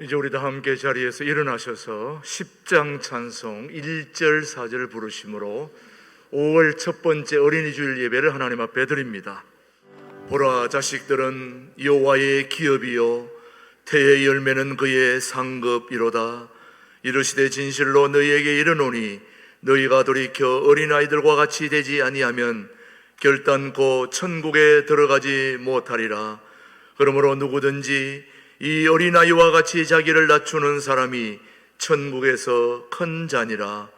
이제 우리 다 함께 자리에서 일어나셔서 10장 찬송 1절 4절 부르심으로 5월 첫 번째 어린이 주일 예배를 하나님 앞에 드립니다. 보라, 자식들은 여호와의 기업이요 태의 열매는 그의 상급이로다. 이르시되 진실로 너희에게 이르노니 너희가 돌이켜 어린아이들과 같이 되지 아니하면 결단코 천국에 들어가지 못하리라. 그러므로 누구든지 이 어린아이와 같이 자기를 낮추는 사람이 천국에서 큰 자니라.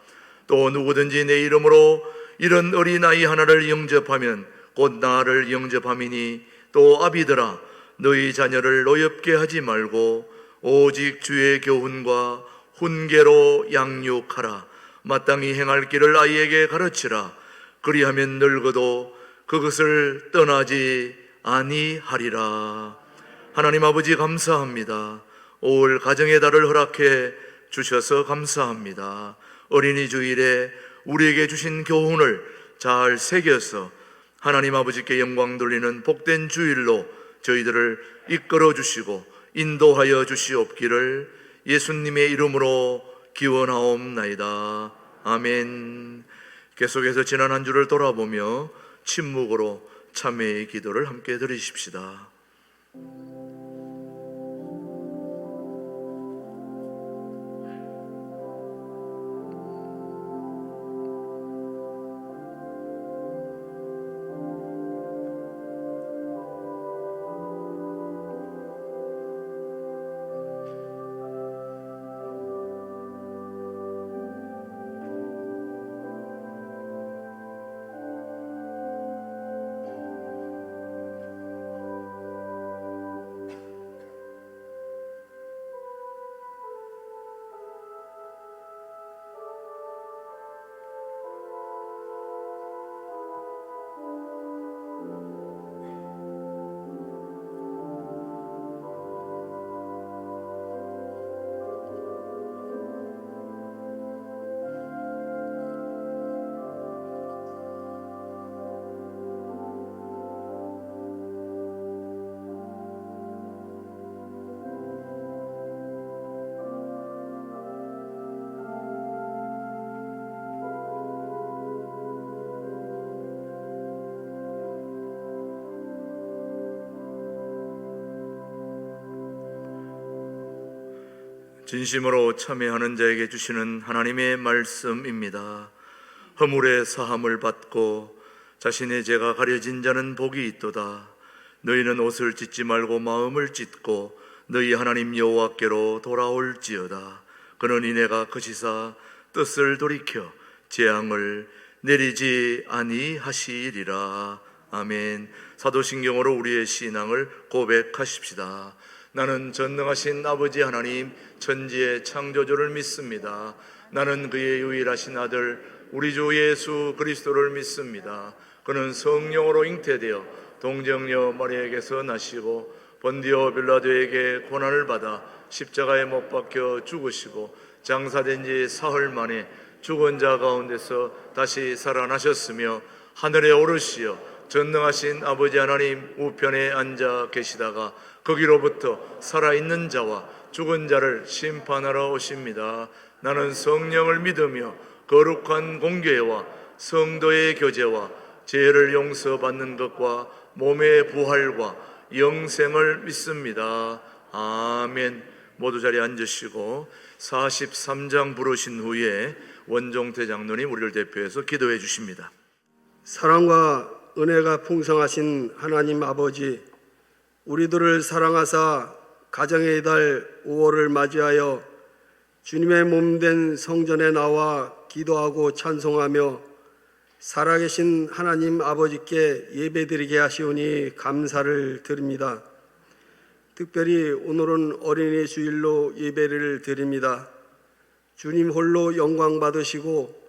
또 누구든지 내 이름으로 이런 어린아이 하나를 영접하면 곧 나를 영접함이니, 또 아비들아 너희 자녀를 노엽게 하지 말고 오직 주의 교훈과 훈계로 양육하라. 마땅히 행할 길을 아이에게 가르치라. 그리하면 늙어도 그것을 떠나지 아니하리라. 하나님 아버지, 감사합니다. 5월 가정의 달을 허락해 주셔서 감사합니다. 어린이 주일에 우리에게 주신 교훈을 잘 새겨서 하나님 아버지께 영광 돌리는 복된 주일로 저희들을 이끌어 주시고 인도하여 주시옵기를 예수님의 이름으로 기원하옵나이다. 아멘. 계속해서 지난 한 주를 돌아보며 침묵으로 참회의 기도를 함께 드리십시다. 진심으로 참회하는 자에게 주시는 하나님의 말씀입니다. 허물의 사함을 받고 자신의 죄가 가려진 자는 복이 있도다. 너희는 옷을 찢지 말고 마음을 찢고 너희 하나님 여호와께로 돌아올지어다. 그는 이내가 거시사 뜻을 돌이켜 재앙을 내리지 아니하시리라. 아멘. 사도신경으로 우리의 신앙을 고백하십시다. 나는 전능하신 아버지 하나님 천지의 창조주를 믿습니다. 나는 그의 유일하신 아들 우리 주 예수 그리스도를 믿습니다. 그는 성령으로 잉태되어 동정녀 마리아에게서 나시고 본디오 빌라도에게 고난을 받아 십자가에 못 박혀 죽으시고 장사된 지 사흘 만에 죽은 자 가운데서 다시 살아나셨으며 하늘에 오르시어 전능하신 아버지 하나님 우편에 앉아 계시다가 거기로부터 살아있는 자와 죽은 자를 심판하러 오십니다. 나는 성령을 믿으며 거룩한 공교회와 성도의 교제와 죄를 용서받는 것과 몸의 부활과 영생을 믿습니다. 아멘. 모두 자리에 앉으시고 43장 부르신 후에 원종태 장로님 우리를 대표해서 기도해 주십니다. 사랑과 은혜가 풍성하신 하나님 아버지, 우리들을 사랑하사 가정의 달 5월을 맞이하여 주님의 몸된 성전에 나와 기도하고 찬송하며 살아계신 하나님 아버지께 예배드리게 하시오니 감사를 드립니다. 특별히 오늘은 어린이 주일로 예배를 드립니다. 주님 홀로 영광 받으시고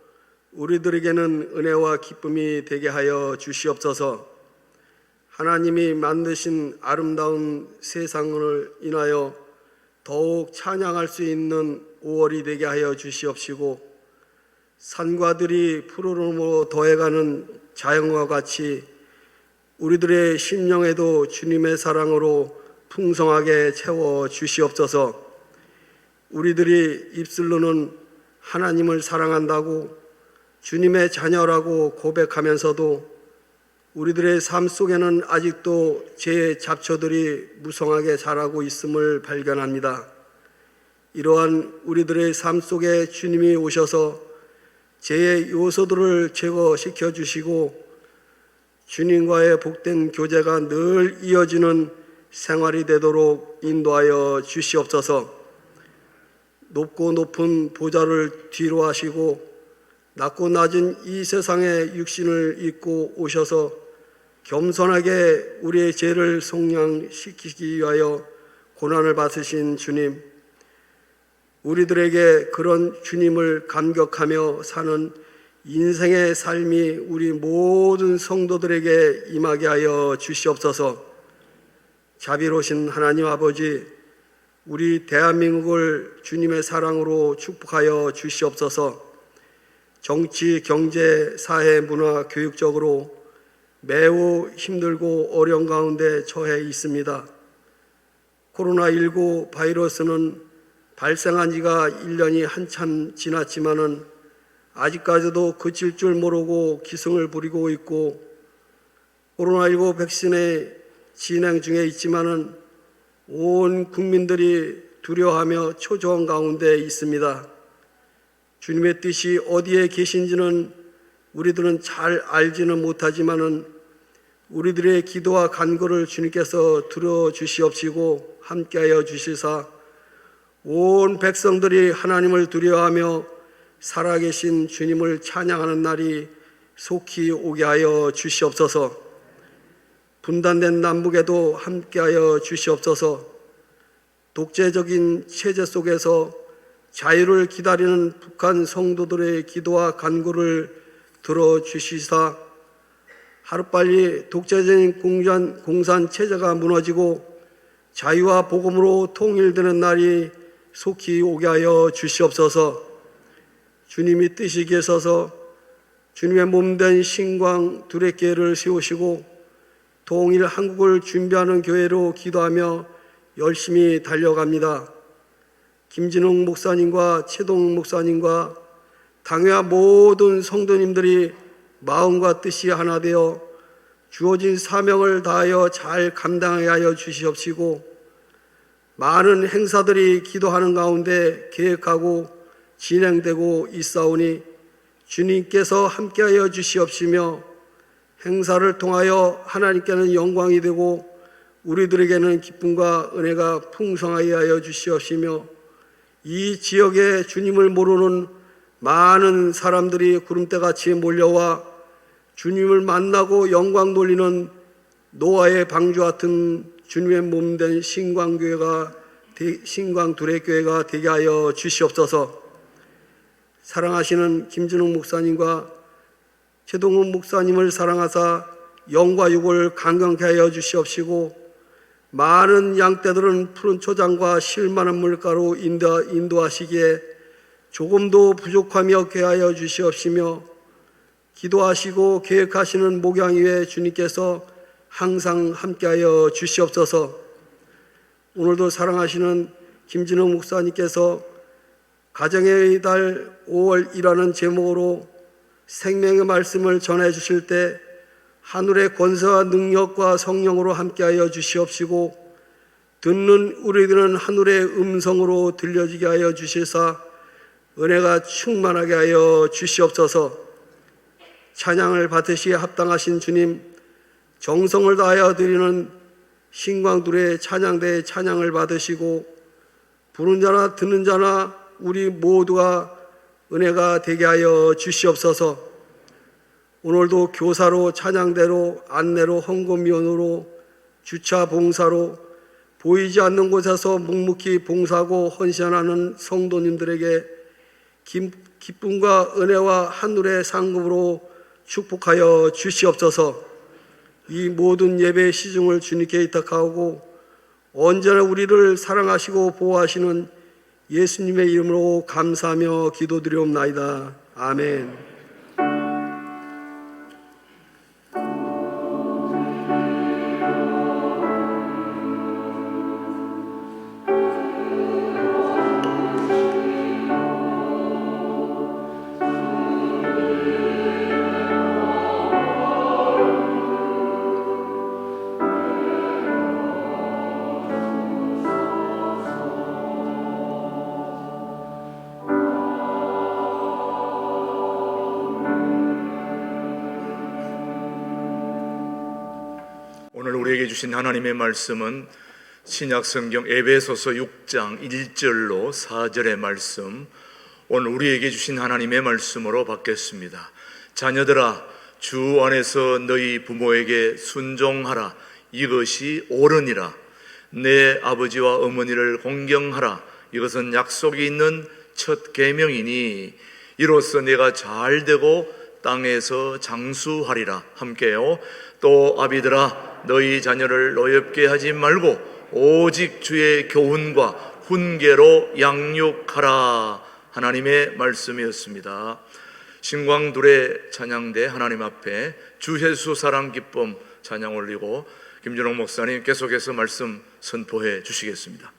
우리들에게는 은혜와 기쁨이 되게 하여 주시옵소서. 하나님이 만드신 아름다운 세상을 인하여 더욱 찬양할 수 있는 5월이 되게 하여 주시옵시고, 산과 들이 푸르름으로 더해가는 자연과 같이 우리들의 심령에도 주님의 사랑으로 풍성하게 채워 주시옵소서. 우리들이 입술로는 하나님을 사랑한다고 주님의 자녀라고 고백하면서도 우리들의 삶 속에는 아직도 죄의 잡초들이 무성하게 자라고 있음을 발견합니다. 이러한 우리들의 삶 속에 주님이 오셔서 죄의 요소들을 제거시켜 주시고 주님과의 복된 교제가 늘 이어지는 생활이 되도록 인도하여 주시옵소서. 높고 높은 보좌를 뒤로 하시고 낮고 낮은 이 세상의 육신을 입고 오셔서 겸손하게 우리의 죄를 속량시키기 위하여 고난을 받으신 주님, 우리들에게 그런 주님을 감격하며 사는 인생의 삶이 우리 모든 성도들에게 임하게 하여 주시옵소서. 자비로우신 하나님 아버지, 우리 대한민국을 주님의 사랑으로 축복하여 주시옵소서. 정치, 경제, 사회, 문화, 교육적으로 매우 힘들고 어려운 가운데 처해 있습니다. 코로나19 바이러스는 발생한 지가 1년이 한참 지났지만은 아직까지도 그칠 줄 모르고 기승을 부리고 있고, 코로나19 백신의 진행 중에 있지만은 온 국민들이 두려워하며 초조한 가운데 있습니다. 주님의 뜻이 어디에 계신지는 우리들은 잘 알지는 못하지만은 우리들의 기도와 간구를 주님께서 들어주시옵시고 함께하여 주시사 온 백성들이 하나님을 두려워하며 살아계신 주님을 찬양하는 날이 속히 오게 하여 주시옵소서. 분단된 남북에도 함께하여 주시옵소서. 독재적인 체제 속에서 자유를 기다리는 북한 성도들의 기도와 간구를 들어주시사 하루빨리 독재적인 공산 체제가 무너지고 자유와 복음으로 통일되는 날이 속히 오게 하여 주시옵소서. 주님이 뜻이 계셔서 주님의 몸된 신광 두레교회를 세우시고 통일 한국을 준비하는 교회로 기도하며 열심히 달려갑니다. 김진웅 목사님과 최동욱 목사님과 당회와 모든 성도님들이 마음과 뜻이 하나 되어 주어진 사명을 다하여 잘 감당하게 하여 주시옵시고, 많은 행사들이 기도하는 가운데 계획하고 진행되고 있사오니 주님께서 함께하여 주시옵시며 행사를 통하여 하나님께는 영광이 되고 우리들에게는 기쁨과 은혜가 풍성하게 하여 주시옵시며, 이 지역에 주님을 모르는 많은 사람들이 구름대같이 몰려와 주님을 만나고 영광 돌리는 노아의 방주 같은 주님의 몸된 신광두레교회가 되게 하여 주시옵소서. 사랑하시는 김진웅 목사님과 최동훈 목사님을 사랑하사 영과 육을 강건케 하여 주시옵시고, 많은 양떼들은 푸른 초장과 실만한 물가로 인도하시기에 조금도 부족함이 없게 하여 주시옵시며, 기도하시고 계획하시는 목양 위에 주님께서 항상 함께하여 주시옵소서. 오늘도 사랑하시는 김진웅 목사님께서 가정의 달 5월이라는 제목으로 생명의 말씀을 전해 주실 때 하늘의 권세와 능력과 성령으로 함께하여 주시옵시고, 듣는 우리들은 하늘의 음성으로 들려지게 하여 주시사 은혜가 충만하게 하여 주시옵소서. 찬양을 받으시기에 합당하신 주님, 정성을 다하여 드리는 신광두레 찬양대의 찬양을 받으시고 부른 자나 듣는 자나 우리 모두가 은혜가 되게 하여 주시옵소서. 오늘도 교사로, 찬양대로, 안내로, 헌금위원으로, 주차 봉사로 보이지 않는 곳에서 묵묵히 봉사하고 헌신하는 성도님들에게 기쁨과 은혜와 하늘의 상급으로 축복하여 주시옵소서. 이 모든 예배의 시중을 주님께 의탁하고 언제나 우리를 사랑하시고 보호하시는 예수님의 이름으로 감사하며 기도드리옵나이다. 아멘. 우리에게 주신 하나님의 말씀은 신약성경 에베소서 6장 1절로 4절의 말씀, 오늘 우리에게 주신 하나님의 말씀으로 받겠습니다. 자녀들아, 주 안에서 너희 부모에게 순종하라. 이것이 옳으니라. 내 아버지와 어머니를 공경하라. 이것은 약속이 있는 첫 계명이니 이로써 내가 잘 되고 땅에서 장수하리라. 함께요. 또 아비들아, 너희 자녀를 노엽게 하지 말고 오직 주의 교훈과 훈계로 양육하라. 하나님의 말씀이었습니다. 신광둘의 찬양대 하나님 앞에 주 예수 사랑 기쁨 찬양 올리고 김준홍 목사님 계속해서 말씀 선포해 주시겠습니다.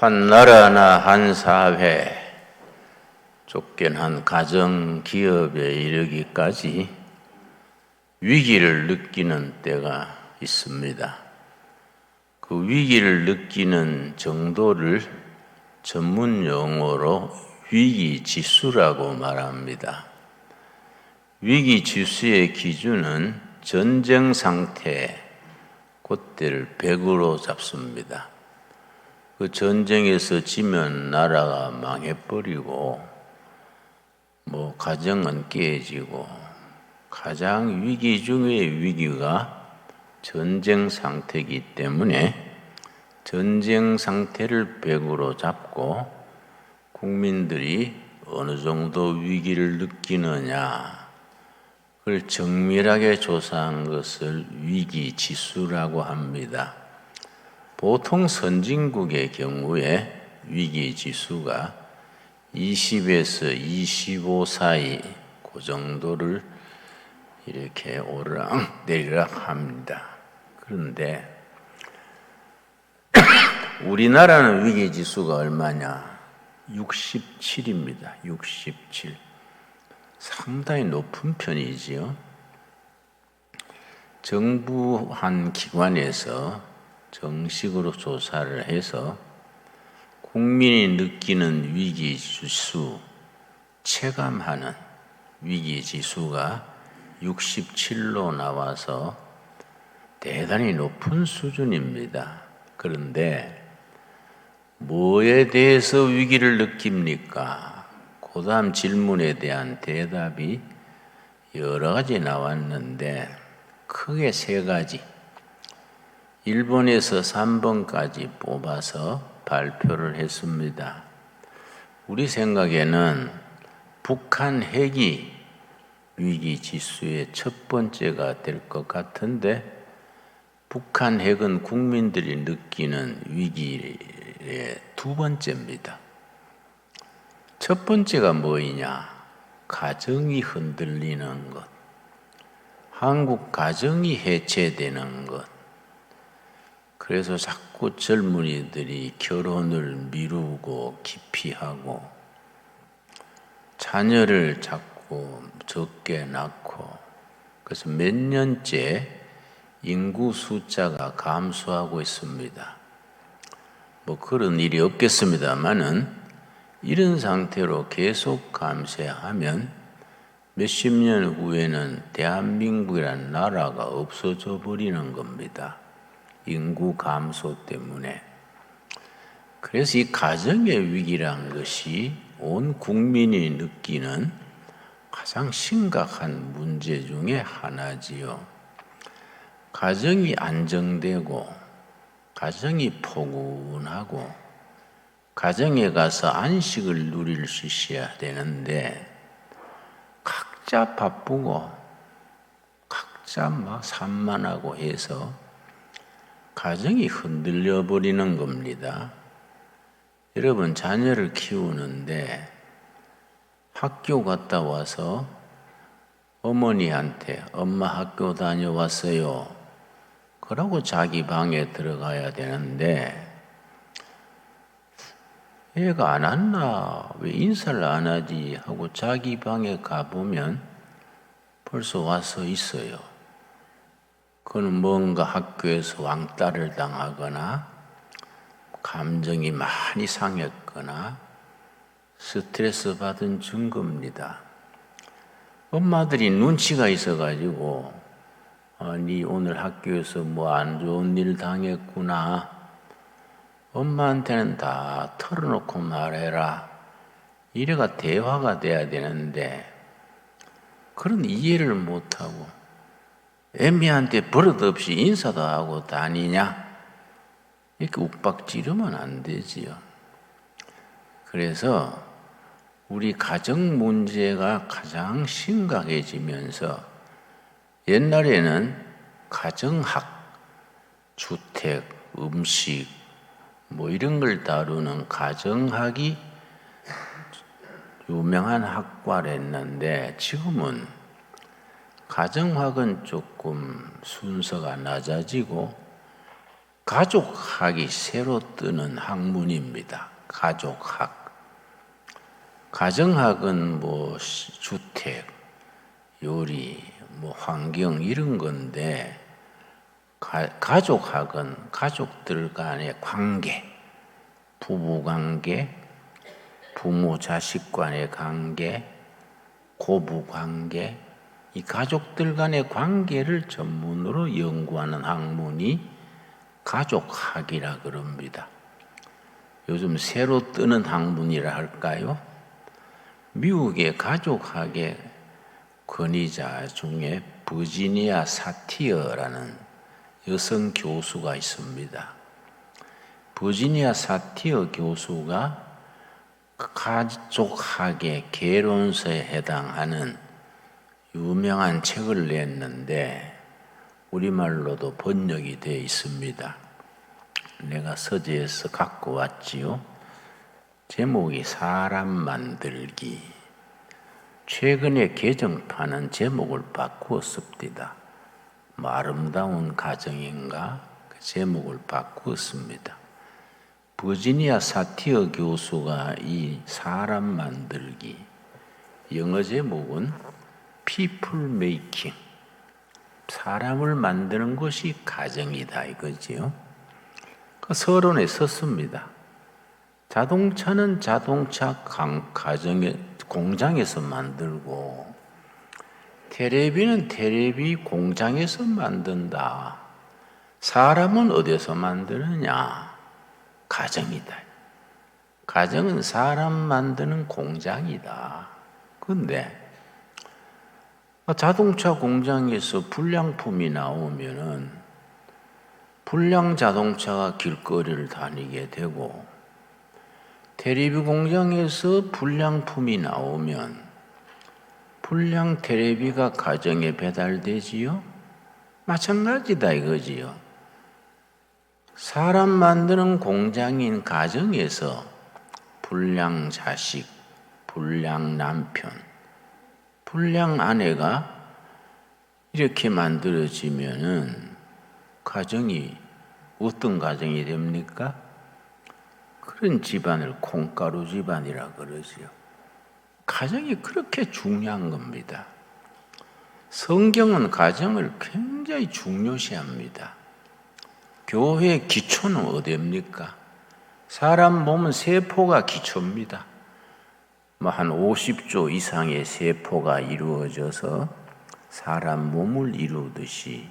한 나라나 한 사회, 쫓겨난 가정, 기업에 이르기까지 위기를 느끼는 때가 있습니다. 그 위기를 느끼는 정도를 전문 용어로 위기지수라고 말합니다. 위기지수의 기준은 전쟁 상태, 그때를 100으로 잡습니다. 그 전쟁에서 지면 나라가 망해버리고 가정은 깨지고 가장 위기 중의 위기가 전쟁 상태이기 때문에 전쟁 상태를 100으로 잡고 국민들이 어느 정도 위기를 느끼느냐 그걸 정밀하게 조사한 것을 위기지수라고 합니다. 보통 선진국의 경우에 위기지수가 20에서 25 사이 그 정도를 이렇게 오르락 내리락 합니다. 그런데 우리나라는 위기지수가 얼마냐? 67입니다. 67. 상당히 높은 편이지요. 정부 한 기관에서 정식으로 조사를 해서 국민이 느끼는 위기지수, 체감하는 위기지수가 67로 나와서 대단히 높은 수준입니다. 그런데 뭐에 대해서 위기를 느낍니까? 그 다음 질문에 대한 대답이 여러 가지 나왔는데 크게 세 가지, 1번에서 3번까지 뽑아서 발표를 했습니다. 우리 생각에는 북한 핵이 위기 지수의 첫 번째가 될 것 같은데, 북한 핵은 국민들이 느끼는 위기의 두 번째입니다. 첫 번째가 뭐이냐? 가정이 흔들리는 것, 한국 가정이 해체되는 것. 그래서 자꾸 젊은이들이 결혼을 미루고 기피하고 자녀를 자꾸 적게 낳고, 그래서 몇 년째 인구 숫자가 감소하고 있습니다. 뭐 그런 일이 없겠습니다만은 이런 상태로 계속 감소하면 몇십 년 후에는 대한민국이라는 나라가 없어져 버리는 겁니다. 인구 감소 때문에. 그래서 이 가정의 위기란 것이 온 국민이 느끼는 가장 심각한 문제 중에 하나지요. 가정이 안정되고 가정이 포근하고 가정에 가서 안식을 누릴 수 있어야 되는데, 각자 바쁘고 각자 막 산만하고 해서 가정이 흔들려 버리는 겁니다. 여러분, 자녀를 키우는데 학교 갔다 와서 어머니한테 엄마 학교 다녀왔어요 그러고 자기 방에 들어가야 되는데, 얘가 안 왔나? 왜 인사를 안 하지? 하고 자기 방에 가보면 벌써 와서 있어요. 그는 뭔가 학교에서 왕따를 당하거나 감정이 많이 상했거나 스트레스 받은 증거입니다. 엄마들이 눈치가 있어가지고 네 오늘 학교에서 뭐 안 좋은 일 당했구나. 엄마한테는 다 털어놓고 말해라. 이래가 대화가 돼야 되는데 그런 이해를 못하고 애미한테 버릇없이 인사도 하고 다니냐? 이렇게 욱박지르면 안 되지요. 그래서 우리 가정 문제가 가장 심각해지면서, 옛날에는 가정학, 주택, 음식 뭐 이런 걸 다루는 가정학이 유명한 학과랬는데, 지금은 가정학은 조금 순서가 낮아지고 가족학이 새로 뜨는 학문입니다. 가족학. 가정학은 뭐 주택, 요리, 뭐 환경 이런 건데, 가족학은 가족들 간의 관계, 부부 관계, 부모 자식 간의 관계, 고부 관계, 이 가족들 간의 관계를 전문으로 연구하는 학문이 가족학이라 그럽니다. 요즘 새로 뜨는 학문이라 할까요? 미국의 가족학의 권위자 중에 버지니아 사티어라는 여성 교수가 있습니다. 버지니아 사티어 교수가 가족학의 개론서에 해당하는 유명한 책을 냈는데 우리말로도 번역이 되어 있습니다. 내가 서재에서 갖고 왔지요. 제목이 사람 만들기. 최근에 개정판은 제목을 바꾸었습니다. 뭐 아름다운 가정인가? 그 제목을 바꾸었습니다. 버지니아 사티어 교수가 이 사람 만들기, 영어 제목은 People Making, 사람을 만드는 것이 가정이다 이거지요. 그 서론에 썼습니다. 자동차는 자동차 공장에서 만들고 테레비는 테레비 공장에서 만든다. 사람은 어디서 만드느냐? 가정이다. 가정은 사람 만드는 공장이다. 근데 자동차 공장에서 불량품이 나오면은 불량 자동차가 길거리를 다니게 되고, 테레비 공장에서 불량품이 나오면 불량 테레비가 가정에 배달되지요? 마찬가지다 이거지요. 사람 만드는 공장인 가정에서 불량 자식, 불량 남편, 불량 아내가 이렇게 만들어지면은 가정이 어떤 가정이 됩니까? 그런 집안을 콩가루 집안이라 그러지요. 가정이 그렇게 중요한 겁니다. 성경은 가정을 굉장히 중요시합니다. 교회의 기초는 어디입니까? 사람 몸은 세포가 기초입니다. 한 50조 이상의 세포가 이루어져서 사람 몸을 이루듯이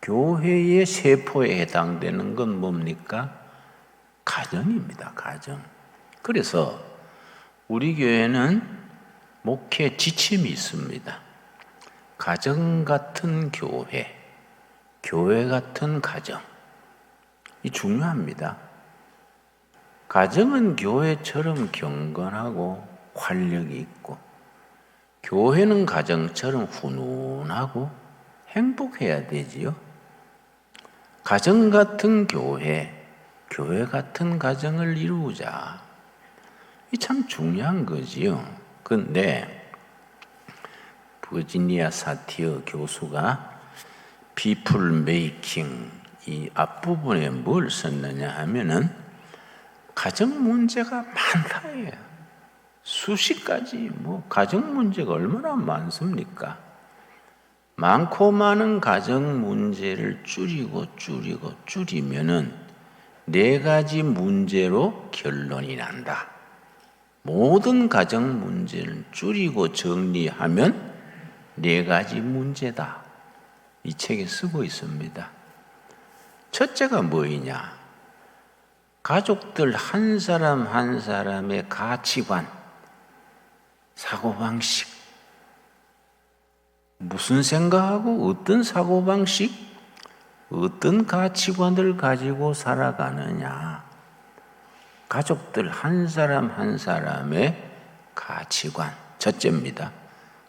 교회의 세포에 해당되는 건 뭡니까? 가정입니다. 가정. 그래서 우리 교회는 목회 지침이 있습니다. 가정 같은 교회, 교회 같은 가정. 이 중요합니다. 가정은 교회처럼 경건하고 활력이 있고, 교회는 가정처럼 훈훈하고 행복해야 되지요. 가정 같은 교회, 교회 같은 가정을 이루자. 이 참 중요한 거지요. 근데 버지니아 사티어 교수가 People Making 이 앞부분에 뭘 썼느냐 하면은 가정 문제가 많다예요. 수십 가지 가정 문제가 얼마나 많습니까? 많고 많은 가정 문제를 줄이면은 4가지 문제로 결론이 난다. 모든 가정 문제를 줄이고 정리하면 4가지 문제다. 이 책에 쓰고 있습니다. 첫째가 뭐이냐? 가족들 한 사람 한 사람의 가치관, 사고방식, 무슨 생각하고 어떤 사고방식, 어떤 가치관을 가지고 살아가느냐. 가족들 한 사람 한 사람의 가치관, 첫째입니다.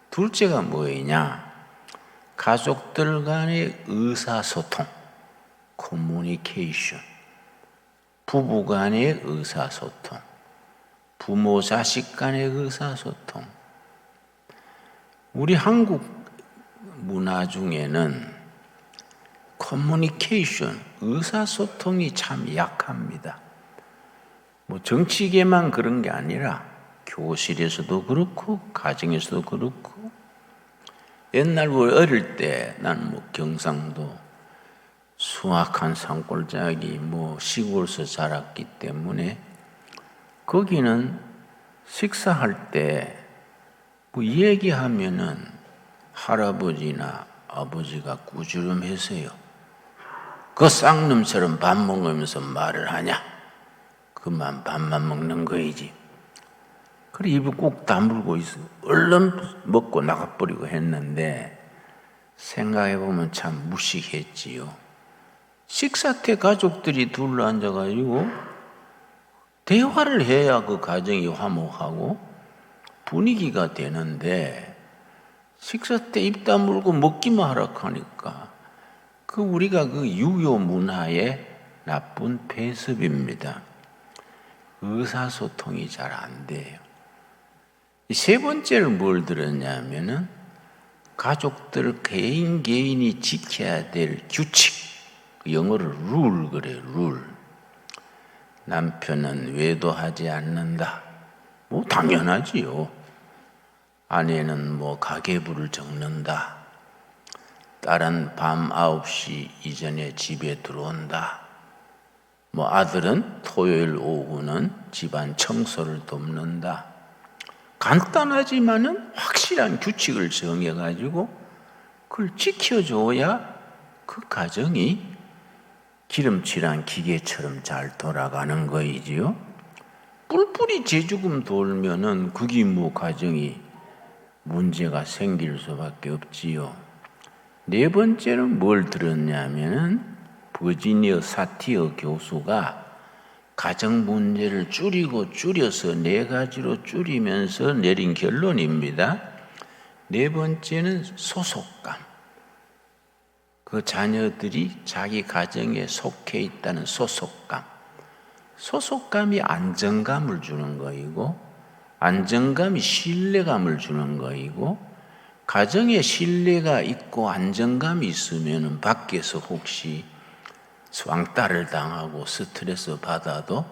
둘째가 뭐이냐? 가족들 간의 의사소통, 커뮤니케이션, 부부 간의 의사소통, 부모 자식 간의 의사소통. 우리 한국 문화 중에는 커뮤니케이션, 의사소통이 참 약합니다. 정치계만 그런 게 아니라 교실에서도 그렇고 가정에서도 그렇고. 옛날 어릴 때 난 경상도 수확한 산골짜기 시골에서 자랐기 때문에 거기는 식사할 때 얘기하면은 할아버지나 아버지가 꾸지람해서요. 그 쌍놈처럼 밥 먹으면서 말을 하냐? 그만 밥만 먹는 거이지. 그래 입을 꼭 다물고 있어. 얼른 먹고 나가버리고 했는데 생각해보면 참 무식했지요. 식사 때 가족들이 둘러앉아가지고 대화를 해야 그 가정이 화목하고 분위기가 되는데 식사 때 입 다물고 먹기만 하라 하니까 우리가 유교 문화의 나쁜 폐습입니다. 의사소통이 잘 안 돼요. 세 번째는 뭘 들었냐면은 가족들 개인이 지켜야 될 규칙, 영어로 룰 그래, 룰. 남편은 외도하지 않는다. 뭐 당연하지요. 아내는 뭐 가계부를 적는다. 딸은 밤 9시 이전에 집에 들어온다. 뭐 아들은 토요일 오후는 집안 청소를 돕는다. 간단하지만은 확실한 규칙을 정해가지고 그걸 지켜줘야 그 가정이 기름칠한 기계처럼 잘 돌아가는 거이지요. 뿔뿔이 제주금 돌면은 그게 뭐 가정이 문제가 생길 수밖에 없지요. 네 번째는 뭘 들었냐면은 버지니아 사티어 교수가 가정 문제를 줄여서 4가지로 줄이면서 내린 결론입니다. 네 번째는 소속감. 그 자녀들이 자기 가정에 속해 있다는 소속감. 소속감이 안정감을 주는 거이고, 안정감이 신뢰감을 주는 거이고, 가정에 신뢰가 있고 안정감이 있으면 밖에서 혹시 왕따를 당하고 스트레스 받아도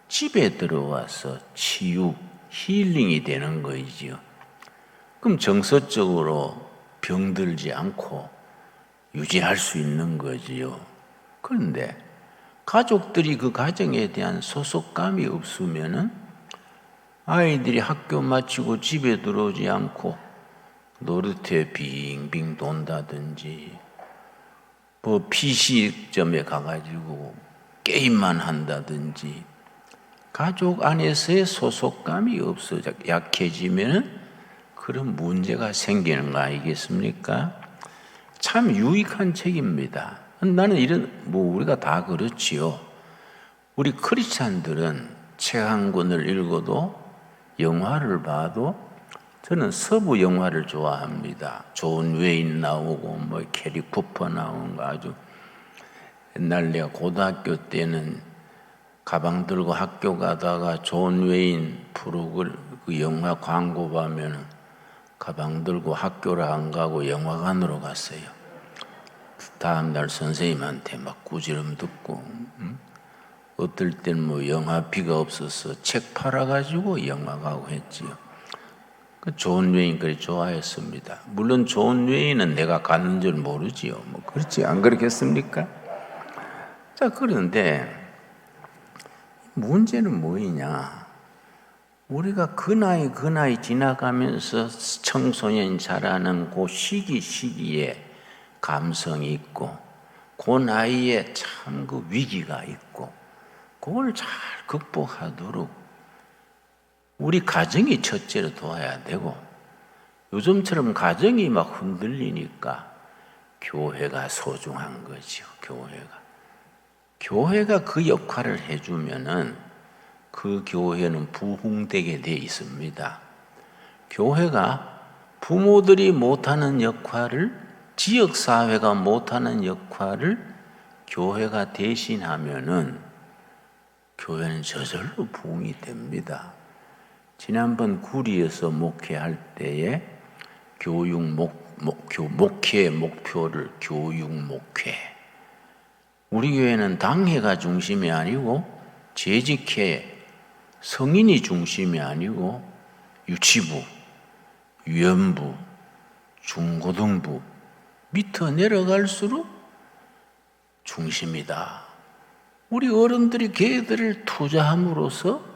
집에 들어와서 치유, 힐링이 되는 거이지요. 그럼 정서적으로 병들지 않고 유지할 수 있는 거지요. 그런데 가족들이 그 가정에 대한 소속감이 없으면은 아이들이 학교 마치고 집에 들어오지 않고 놀이터에 빙빙 돈다든지 뭐 PC점에 가가지고 게임만 한다든지 가족 안에서의 소속감이 없어 약해지면은 그런 문제가 생기는 거 아니겠습니까? 참 유익한 책입니다. 나는 우리가 다 그렇지요. 우리 크리스찬들은 책 한 권을 읽어도 영화를 봐도 저는 서부 영화를 좋아합니다. 존 웨인 나오고 뭐 캐리 쿠퍼 나오는 거 아주 옛날 내가 고등학교 때는 가방 들고 학교 가다가 존 웨인 프로그램 그 영화 광고 보면 가방 들고 학교를 안 가고 영화관으로 갔어요. 다음 날 선생님한테 막 꾸지람 듣고 어떨 땐 뭐 영화비가 없어서 책 팔아가지고 영화 가고 했지요. 그 존 웨인 그리 좋아했습니다. 물론 존 웨인은 내가 가는 줄 모르지요. 뭐 그렇지 안 그렇겠습니까? 자, 그런데 문제는 뭐이냐? 우리가 그 나이 지나가면서 청소년 자라는 그 시기에 감성이 있고 그 나이에 참 그 위기가 있고 그걸 잘 극복하도록 우리 가정이 첫째로 도와야 되고 요즘처럼 가정이 막 흔들리니까 교회가 소중한 거죠. 교회가 그 역할을 해주면은 그 교회는 부흥되게 돼 있습니다. 교회가 부모들이 못하는 역할을 지역사회가 못하는 역할을 교회가 대신하면은 교회는 저절로 부흥이 됩니다. 지난번 구리에서 목회할 때에 목회의 목표를 교육 목회. 우리 교회는 당회가 중심이 아니고 재직회 성인이 중심이 아니고 유치부, 유연부, 중고등부 밑으로 내려갈수록 중심이다. 우리 어른들이 걔들을 투자함으로써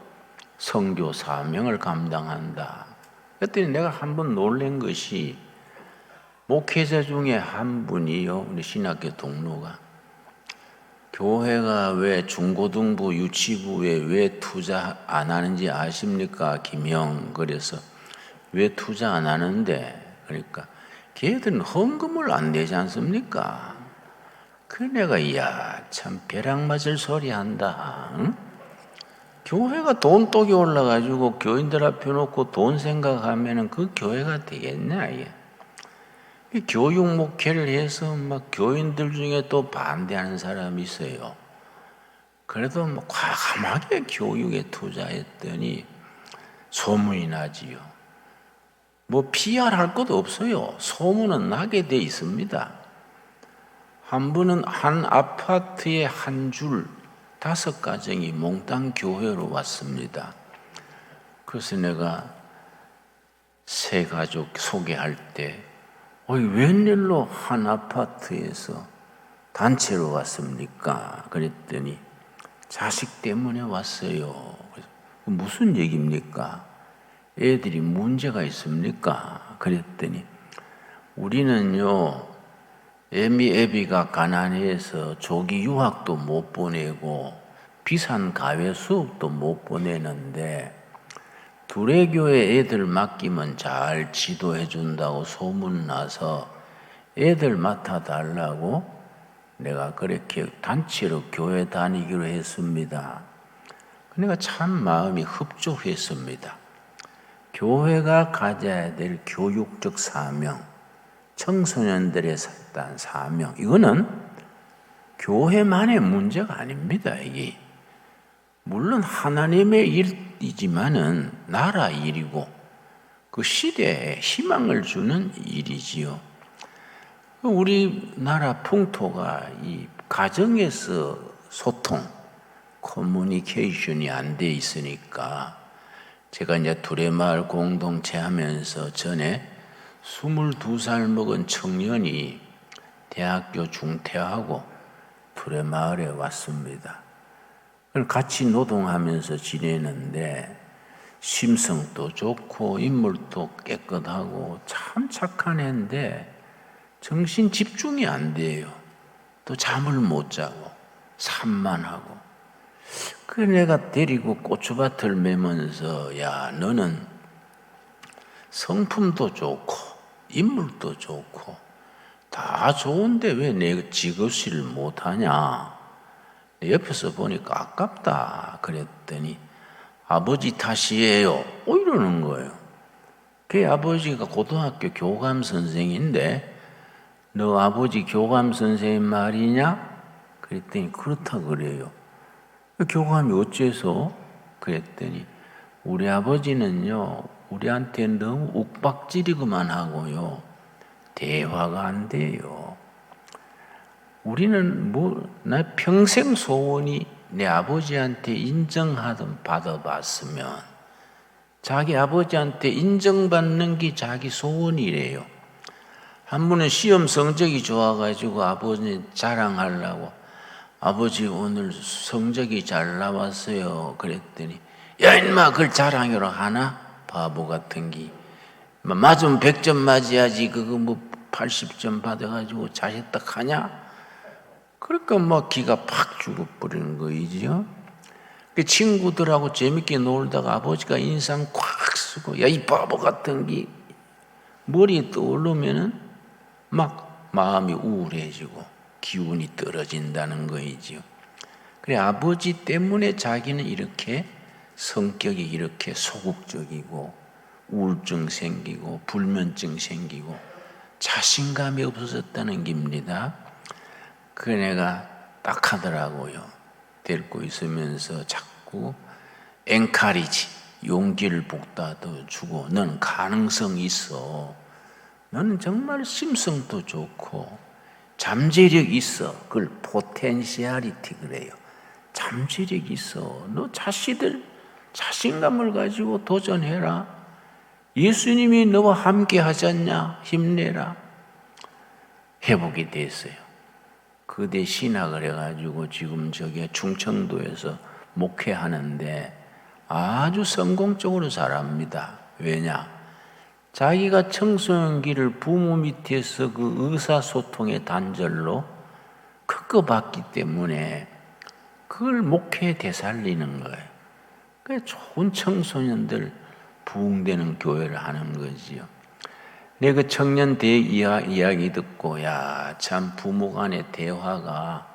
선교 사명을 감당한다. 그랬더니 내가 한번 놀란 것이 목회자 중에 한 분이요, 우리 신학교 동료가 교회가 왜 중고등부, 유치부에 왜 투자 안 하는지 아십니까? 김형. 그래서 왜 투자 안 하는데? 그러니까 걔들은 헌금을 안 내지 않습니까? 그 내가 참 벼락 맞을 소리 한다. 응? 교회가 돈독이 올라가지고 교인들 앞에 놓고 돈 생각하면은 그 교회가 되겠냐, 이게. 교육 목회를 해서 막 교인들 중에 또 반대하는 사람이 있어요. 그래도 뭐 과감하게 교육에 투자했더니 소문이 나지요. 뭐 PR 할 것도 없어요. 소문은 나게 돼 있습니다. 한 분은 한 아파트에 한 줄 5가정이 몽땅 교회로 왔습니다. 그래서 내가 새 가족 소개할 때 웬일로 한 아파트에서 단체로 왔습니까? 그랬더니 자식 때문에 왔어요. 그래서 무슨 얘기입니까? 애들이 문제가 있습니까? 그랬더니 우리는요, 애비가 가난해서 조기 유학도 못 보내고 비싼 가외 수업도 못 보내는데 둘의 교회 애들 맡기면 잘 지도해 준다고 소문나서 애들 맡아달라고 내가 그렇게 단체로 교회 다니기로 했습니다. 그러니까 참 마음이 흡족했습니다. 교회가 가져야 될 교육적 사명, 청소년들에 대한 사명, 이거는 교회만의 문제가 아닙니다. 이게 물론 하나님의 일이지만은 나라 일이고 그 시대에 희망을 주는 일이지요. 우리나라 풍토가 이 가정에서 소통, 커뮤니케이션이 안 돼 있으니까 제가 이제 두레마을 공동체 하면서 전에 22살 먹은 청년이 대학교 중퇴하고 두레마을에 왔습니다. 같이 노동하면서 지내는데 심성도 좋고 인물도 깨끗하고 참 착한 애인데 정신 집중이 안 돼요. 또 잠을 못 자고 산만하고. 그래서 내가 데리고 고추밭을 매면서 야, 너는 성품도 좋고 인물도 좋고 다 좋은데 왜 내 직업실을 못하냐? 옆에서 보니까 아깝다 그랬더니 아버지 탓이에요. 이러는 거예요. 그 아버지가 고등학교 교감 선생인데 너 아버지 교감 선생님 말이냐? 그랬더니 그렇다 그래요. 교감이 어째서? 그랬더니 우리 아버지는요 우리한테 너무 욱박지르기만 하고요 대화가 안 돼요. 우리는 나 평생 소원이 내 아버지한테 인정하든 받아봤으면 자기 아버지한테 인정받는 게 자기 소원이래요. 한 분은 시험 성적이 좋아가지고 아버지 자랑하려고 아버지 오늘 성적이 잘 나왔어요. 그랬더니 야 인마 그걸 자랑으로 하나? 바보 같은 기. 맞으면 100점 맞아야지 그거 80점 받아가지고 잘했다 하냐? 그러니까 기가 팍 죽어버리는 거이지요. 그 친구들하고 재밌게 놀다가 아버지가 인상 콱 쓰고 야 이 바보 같은 기 머리에 떠오르면은 막 마음이 우울해지고 기운이 떨어진다는 거이지요. 그래 아버지 때문에 자기는 이렇게 성격이 이렇게 소극적이고 우울증 생기고 불면증 생기고 자신감이 없어졌다는 겁니다. 그 내가 딱 하더라고요. 데리고 있으면서 자꾸 엔카리지 용기를 북돋아 주고 넌 가능성 있어. 너는 정말 심성도 좋고 잠재력 있어. 그걸 포텐시알리티 그래요. 잠재력 있어. 너 자신감을 가지고 도전해라. 예수님이 너와 함께 하셨냐? 힘내라. 회복이 됐어요. 그대 신학을 해가지고 지금 충청도에서 목회하는데 아주 성공적으로 잘합니다. 왜냐? 자기가 청소년기를 부모 밑에서 그 의사소통의 단절로 겪어봤기 때문에 그걸 목회에 되살리는 거예요. 그래서 좋은 청소년들 부흥되는 교회를 하는 거지요. 내 그 청년 이야기 듣고 야, 참 부모 간의 대화가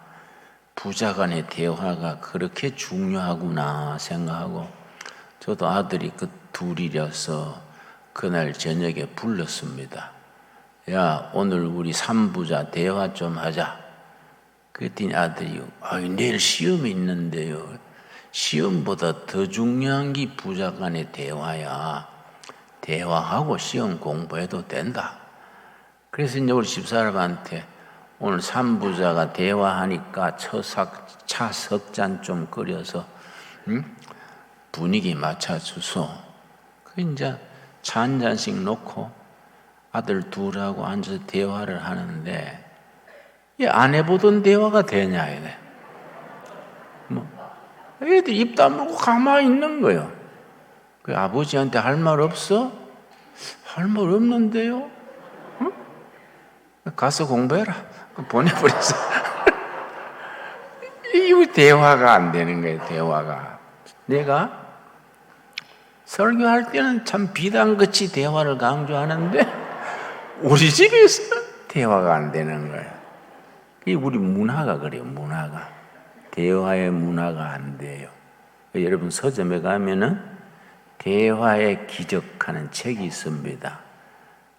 부자 간의 대화가 그렇게 중요하구나 생각하고 저도 아들이 그 둘이라서 그날 저녁에 불렀습니다. 야, 오늘 우리 삼부자 대화 좀 하자. 그랬더니 아들이 내일 시험이 있는데요. 시험보다 더 중요한 게 부자 간의 대화야. 대화하고 시험 공부해도 된다. 그래서 이제 우리 집사람한테 오늘 삼부자가 대화하니까 차 석 잔 좀 끓여서 분위기 맞춰주소. 그 이제 차 한 잔씩 놓고 아들 둘하고 앉아서 대화를 하는데 이 안 해보던 대화가 되냐 이래. 애들 입 다물고 가만히 있는 거예요. 그 아버지한테 할 말 없어? 할 말 없는데요? 응? 가서 공부해라. 보내버렸어. 이 대화가 안 되는 거예요, 대화가. 내가 설교할 때는 참 비단같이 대화를 강조하는데 우리 집에서 대화가 안 되는 거예요. 이 우리 문화가 그래요, 문화가. 대화의 문화가 안 돼요. 여러분 서점에 가면은 대화의 기적하는 책이 있습니다.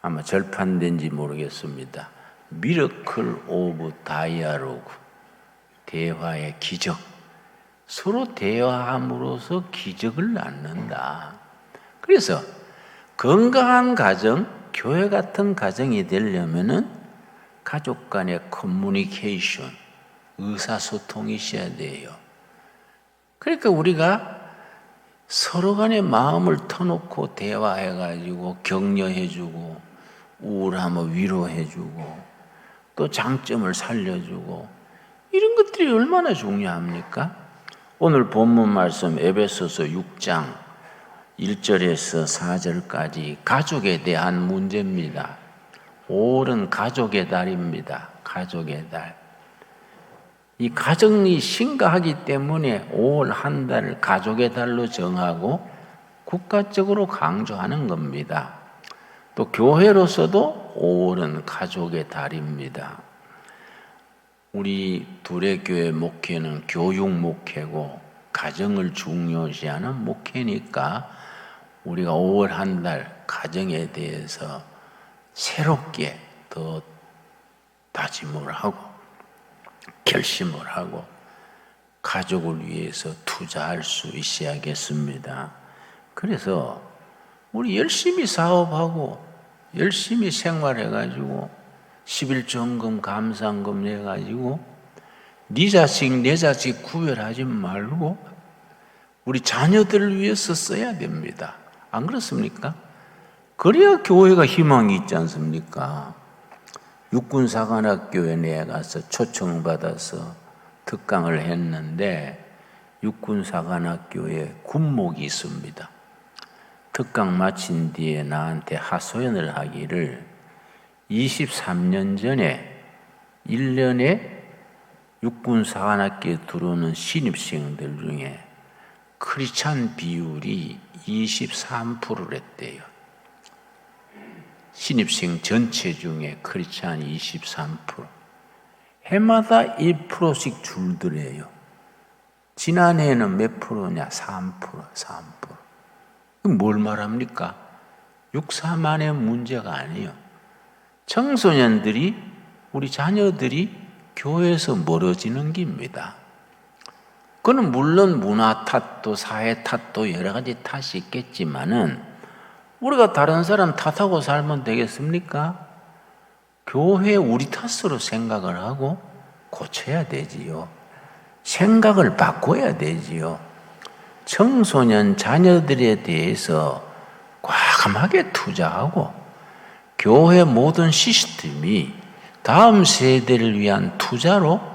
아마 절판된지 모르겠습니다. 미러클 오브 다이아로그, 대화의 기적. 서로 대화함으로써 기적을 낳는다. 그래서 건강한 가정, 교회 같은 가정이 되려면은 가족 간의 커뮤니케이션, 의사소통이 있어야 돼요. 그러니까 우리가 서로 간의 마음을 터놓고 대화해가지고 격려해주고 우울하면 위로해주고 또 장점을 살려주고 이런 것들이 얼마나 중요합니까? 오늘 본문 말씀 에베소서 6장 1절에서 4절까지 가족에 대한 문제입니다. 5월은 가족의 달입니다. 가족의 달. 이 가정이 심각하기 때문에 5월 한 달을 가족의 달로 정하고 국가적으로 강조하는 겁니다. 또 교회로서도 5월은 가족의 달입니다. 우리 둘의 교회 목회는 교육 목회고 가정을 중요시하는 목회니까 우리가 5월 한 달 가정에 대해서 새롭게 더 다짐을 하고 결심을 하고 가족을 위해서 투자할 수 있어야겠습니다. 그래서 우리 열심히 사업하고 열심히 생활해가지고 11조헌금 감사헌금 내가지고 네 자식 내 자식 구별하지 말고 우리 자녀들을 위해서 써야 됩니다. 안 그렇습니까? 그래야 교회가 희망이 있지 않습니까? 육군사관학교에 내가 가서 초청받아서 특강을 했는데 육군사관학교에 군목이 있습니다. 특강 마친 뒤에 나한테 하소연을 하기를 23년 전에 1년에 육군사관학교에 들어오는 신입생들 중에 크리스찬 비율이 23%랬대요. 신입생 전체 중에 크리스찬이 23%. 해마다 1%씩 줄더래요. 지난해에는 몇 프로냐? 3%. 뭘 말합니까? 육사만의 문제가 아니에요. 청소년들이, 우리 자녀들이 교회에서 멀어지는 겁니다. 그건 물론 문화 탓도 사회 탓도 여러 가지 탓이 있겠지만은 우리가 다른 사람 탓하고 살면 되겠습니까? 교회 우리 탓으로 생각을 하고 고쳐야 되지요. 생각을 바꿔야 되지요. 청소년 자녀들에 대해서 과감하게 투자하고 교회 모든 시스템이 다음 세대를 위한 투자로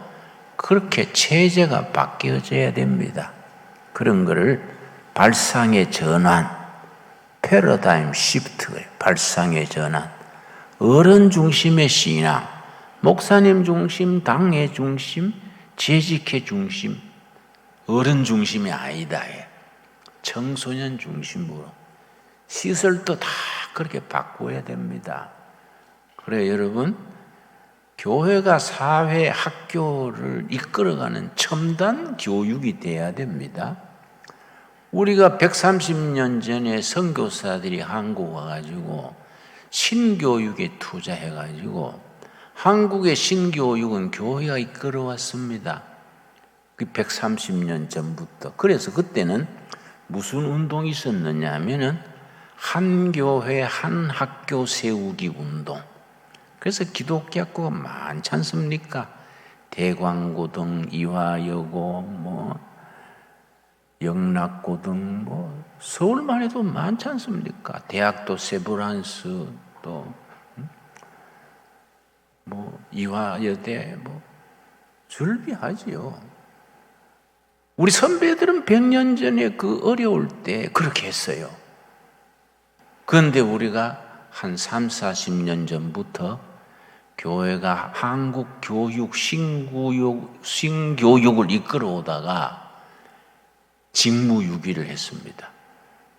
그렇게 체제가 바뀌어져야 됩니다. 그런 거를 발상의 전환, 패러다임 시프트예요. 발상의 전환. 어른 중심의 신앙, 목사님 중심, 당회 중심, 재직회 중심, 어른 중심이 아니다. 청소년 중심으로. 시설도 다 그렇게 바꿔야 됩니다. 그래 여러분, 교회가 사회, 학교를 이끌어가는 첨단 교육이 돼야 됩니다. 우리가 130년 전에 선교사들이 한국 와가지고 신교육에 투자해가지고 한국의 신교육은 교회가 이끌어왔습니다. 그 130년 전부터. 그래서 그때는 무슨 운동이 있었느냐 하면은 한 교회 한 학교 세우기 운동. 그래서 기독교 학교가 많지 않습니까? 대광고등, 이화여고, 영락고등, 서울만 해도 많지 않습니까? 대학도 세브란스, 또 이화여대, 즐비하지요. 우리 선배들은 100년 전에 그 어려울 때 그렇게 했어요. 그런데 우리가 한 30-40년 전부터 교회가 한국 교육 신교육을 이끌어오다가 직무유기를 했습니다.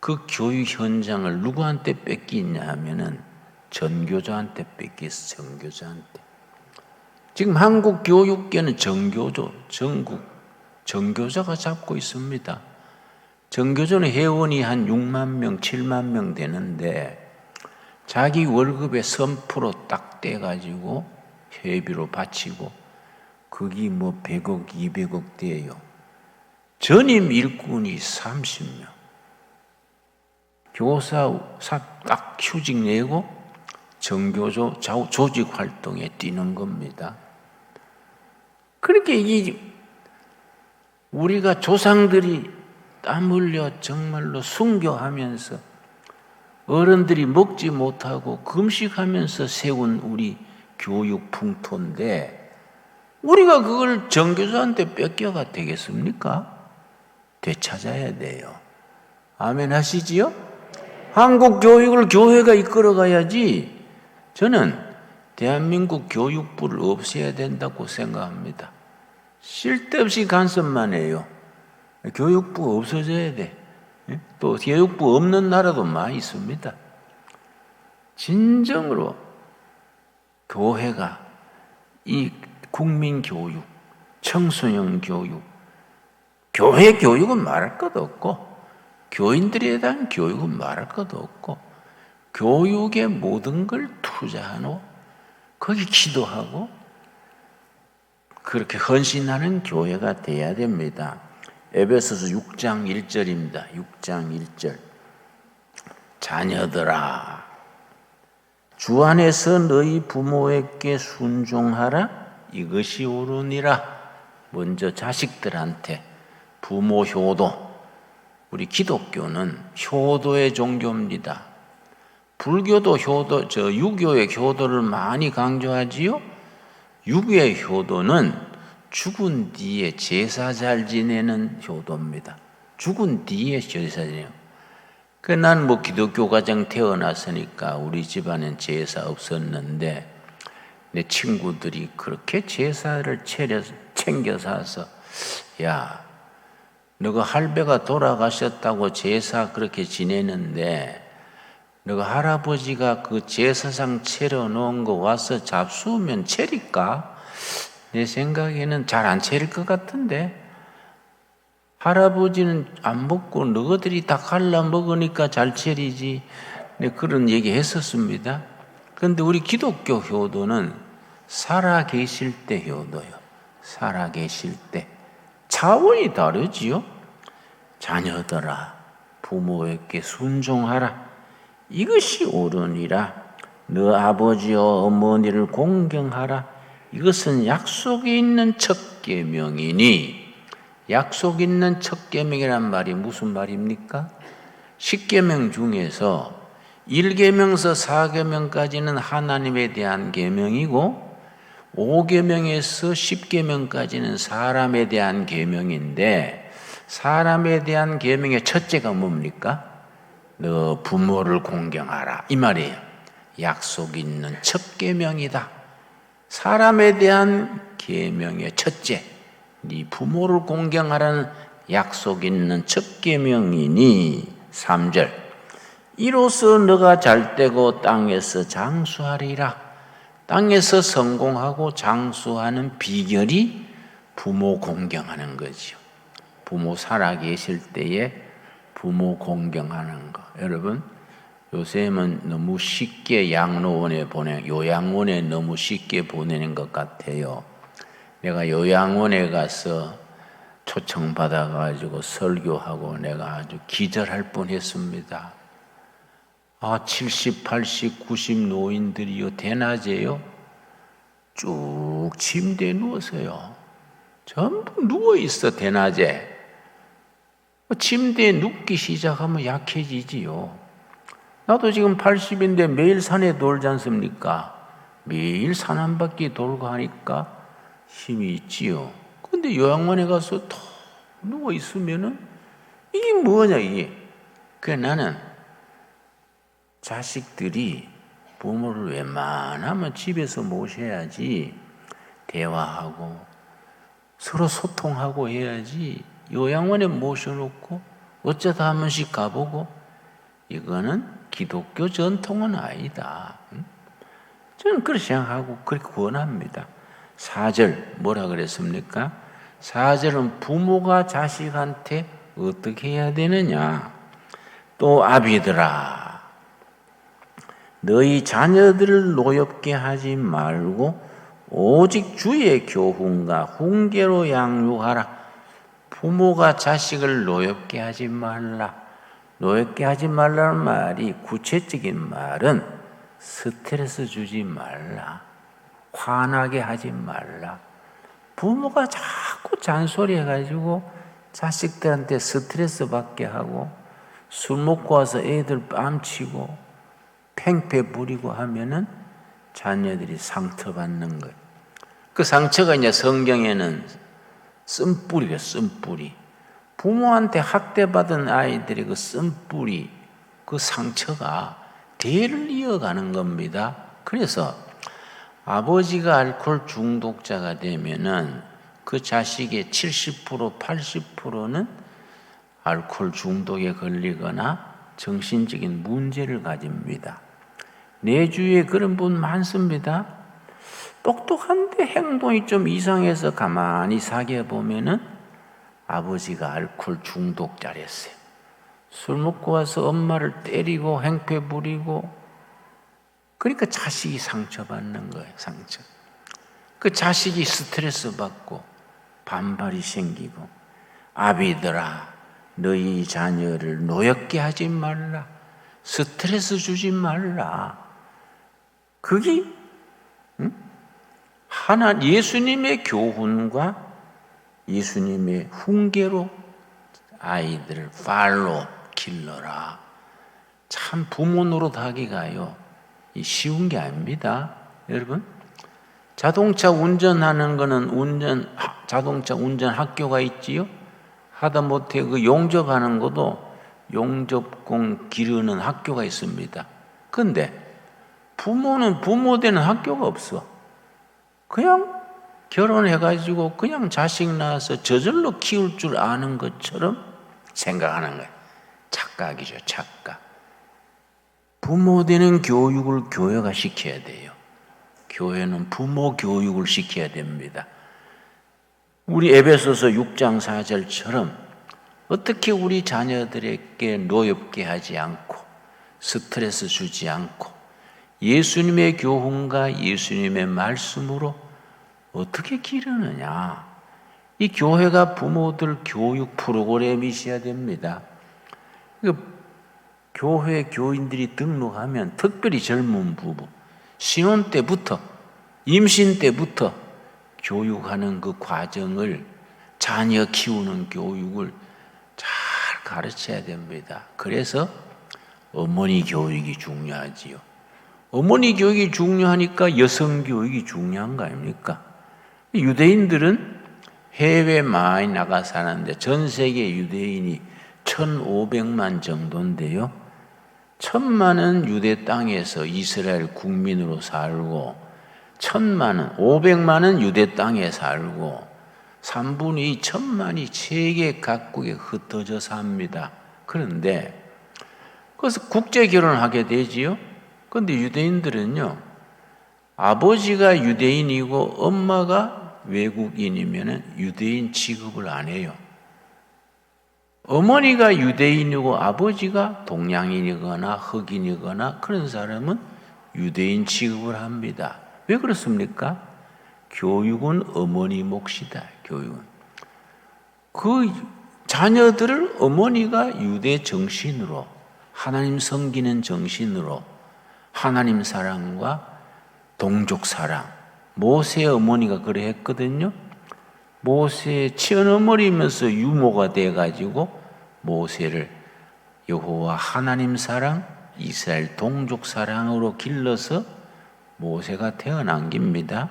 그 교육 현장을 누구한테 뺏기냐 하면은 전교조한테 뺏겼어. 전교조한테. 지금 한국 교육계는 전교조, 전국 전교조가 잡고 있습니다. 전교조는 회원이 한 6만 명, 7만 명 되는데 자기 월급의 3% 딱 떼가지고 회비로 바치고 그게 100억, 200억 대예요. 전임 일꾼이 30명. 교사 딱 휴직 내고 전교조 조직 활동에 뛰는 겁니다. 그렇게 우리가 조상들이 땀 흘려 정말로 순교하면서 어른들이 먹지 못하고 금식하면서 세운 우리 교육 풍토인데 우리가 그걸 전교조한테 뺏겨가 되겠습니까? 되찾아야 돼요. 아멘 하시지요? 한국 교육을 교회가 이끌어가야지. 저는 대한민국 교육부를 없애야 된다고 생각합니다. 쓸데없이 간섭만 해요. 교육부 없어져야 돼. 또 교육부 없는 나라도 많이 있습니다. 진정으로 교회가 이 국민교육, 청소년 교육, 교회 교육은 말할 것도 없고 교인들에 대한 교육은 말할 것도 없고 교육의 모든 걸 투자하고 거기 기도하고 그렇게 헌신하는 교회가 돼야 됩니다. 에베소서 6장 1절입니다. 6장 1절. 자녀들아, 주 안에서 너희 부모에게 순종하라. 이것이 옳으니라. 먼저 자식들한테 부모 효도. 우리 기독교는 효도의 종교입니다. 불교도 유교의 효도를 많이 강조하지요. 유교의 효도는 죽은 뒤에 제사 잘 지내는 효도입니다. 죽은 뒤에 제사 지내요. 난 기독교 가정 태어났으니까 우리 집안엔 제사 없었는데 내 친구들이 그렇게 제사를 챙겨 사서 야, 너가 할배가 돌아가셨다고 제사 그렇게 지내는데 너가 할아버지가 그 제사상 차려놓은 거 와서 잡수면 차릴까? 내 생각에는 잘 안 차릴 것 같은데 할아버지는 안 먹고 너희들이 다 갈라 먹으니까 잘 차리지. 네, 그런 얘기 했었습니다. 그런데 우리 기독교 효도는 살아 계실 때 효도요. 살아 계실 때. 차원이 다르지요. 자녀들아, 부모에게 순종하라. 이것이 옳으니라. 너 아버지와 어머니를 공경하라. 이것은 약속이 있는 첫 계명이니. 약속 있는 첫 계명이란 말이 무슨 말입니까? 10계명 중에서 1계명서 4계명까지는 하나님에 대한 계명이고 5계명에서 10계명까지는 사람에 대한 계명인데 사람에 대한 계명의 첫째가 뭡니까? 너 부모를 공경하라 이 말이에요. 약속 있는 첫 계명이다. 사람에 대한 계명의 첫째, 네 부모를 공경하라는 약속 있는 첫 계명이니 3절. 이로써 너가 잘되고 땅에서 장수하리라. 땅에서 성공하고 장수하는 비결이 부모 공경하는 거죠. 부모 살아계실 때에 부모 공경하는 거. 여러분, 요새는 너무 쉽게 요양원에 너무 쉽게 보내는 것 같아요. 내가 요양원에 가서 초청받아가지고 설교하고 내가 아주 기절할 뻔했습니다. 70, 80, 90 노인들이요, 대낮에요, 쭉 침대에 누워서요. 전부 누워있어, 대낮에. 침대에 눕기 시작하면 약해지지요. 나도 지금 80인데 매일 산에 돌지 않습니까? 매일 산 한 바퀴 돌고 하니까 힘이 있지요. 근데 요양원에 가서 더 누워있으면은 이게 뭐냐, 이게. 그래, 나는 자식들이 부모를 웬만하면 집에서 모셔야지, 대화하고 서로 소통하고 해야지, 요양원에 모셔놓고 어쩌다 한 번씩 가보고, 이거는 기독교 전통은 아니다. 저는 그렇게 생각하고 그렇게 권합니다. 4절 뭐라 그랬습니까? 4절은 부모가 자식한테 어떻게 해야 되느냐. 또 아비들아, 너희 자녀들을 노엽게 하지 말고 오직 주의 교훈과 훈계로 양육하라. 부모가 자식을 노엽게 하지 말라. 노엽게 하지 말라는 말이, 구체적인 말은 스트레스 주지 말라, 화나게 하지 말라. 부모가 자꾸 잔소리해가지고 자식들한테 스트레스 받게 하고, 술 먹고 와서 애들 뺨치고 팽패 부리고 하면은 자녀들이 상처받는 거예요. 그 상처가 이제 성경에는 쓴뿌리가, 쓴뿌리. 부모한테 학대받은 아이들의 그 쓴뿌리, 그 상처가 대를 이어가는 겁니다. 그래서 아버지가 알코올 중독자가 되면은 그 자식의 70%, 80%는 알코올 중독에 걸리거나 정신적인 문제를 가집니다. 내 주위에 그런 분 많습니다. 똑똑한데 행동이 좀 이상해서 가만히 살펴보면은 아버지가 알코올 중독자랬어요. 술 먹고 와서 엄마를 때리고 행패 부리고, 그러니까 자식이 상처받는 거예요, 상처. 그 자식이 스트레스 받고 반발이 생기고, 아비들아, 너희 자녀를 노엽게 하지 말라. 스트레스 주지 말라. 그게 예수님의 교훈과 예수님의 훈계로 아이들을 팔로 길러라. 참 부모 노릇하기가요, 쉬운 게 아닙니다. 여러분, 자동차 운전하는 거는 자동차 운전 학교가 있지요. 하다못해 그 용접하는 것도 용접공 기르는 학교가 있습니다. 근데 부모는 부모 되는 학교가 없어. 그냥 결혼해가지고 그냥 자식 낳아서 저절로 키울 줄 아는 것처럼 생각하는 거예요. 착각이죠, 착각. 부모 되는 교육을 교회가 시켜야 돼요. 교회는 부모 교육을 시켜야 됩니다. 우리 에베소서 6장 4절처럼 어떻게 우리 자녀들에게 노엽게 하지 않고 스트레스 주지 않고 예수님의 교훈과 예수님의 말씀으로 어떻게 기르느냐. 이 교회가 부모들 교육 프로그램이 있어야 됩니다. 교회 교인들이 등록하면 특별히 젊은 부부, 신혼 때부터, 임신 때부터 교육하는 그 과정을, 자녀 키우는 교육을 잘 가르쳐야 됩니다. 그래서 어머니 교육이 중요하지요. 어머니 교육이 중요하니까 여성 교육이 중요한 거 아닙니까? 유대인들은 해외 많이 나가 사는데 전 세계 유대인이 1,500만 정도인데요. 1,000만은 유대 땅에서 이스라엘 국민으로 살고 1,000만은, 500만은 유대 땅에 살고 3분의 2, 1,000만이 세계 각국에 흩어져 삽니다. 그런데 그래서 국제 결혼을 하게 되지요. 그런데 유대인들은요, 아버지가 유대인이고 엄마가 외국인이면 유대인 취급을 안 해요. 어머니가 유대인이고 아버지가 동양인이거나 흑인이거나 그런 사람은 유대인 취급을 합니다. 왜 그렇습니까? 교육은 어머니 몫이다. 교육은. 그 자녀들을 어머니가 유대 정신으로 하나님 섬기는 정신으로 하나님 사랑과 동족 사랑. 모세의 어머니가 그래 했거든요. 모세의 친어머니면서 유모가 돼가지고 모세를 여호와 하나님 사랑, 이스라엘 동족 사랑으로 길러서 모세가 태어난 겁니다.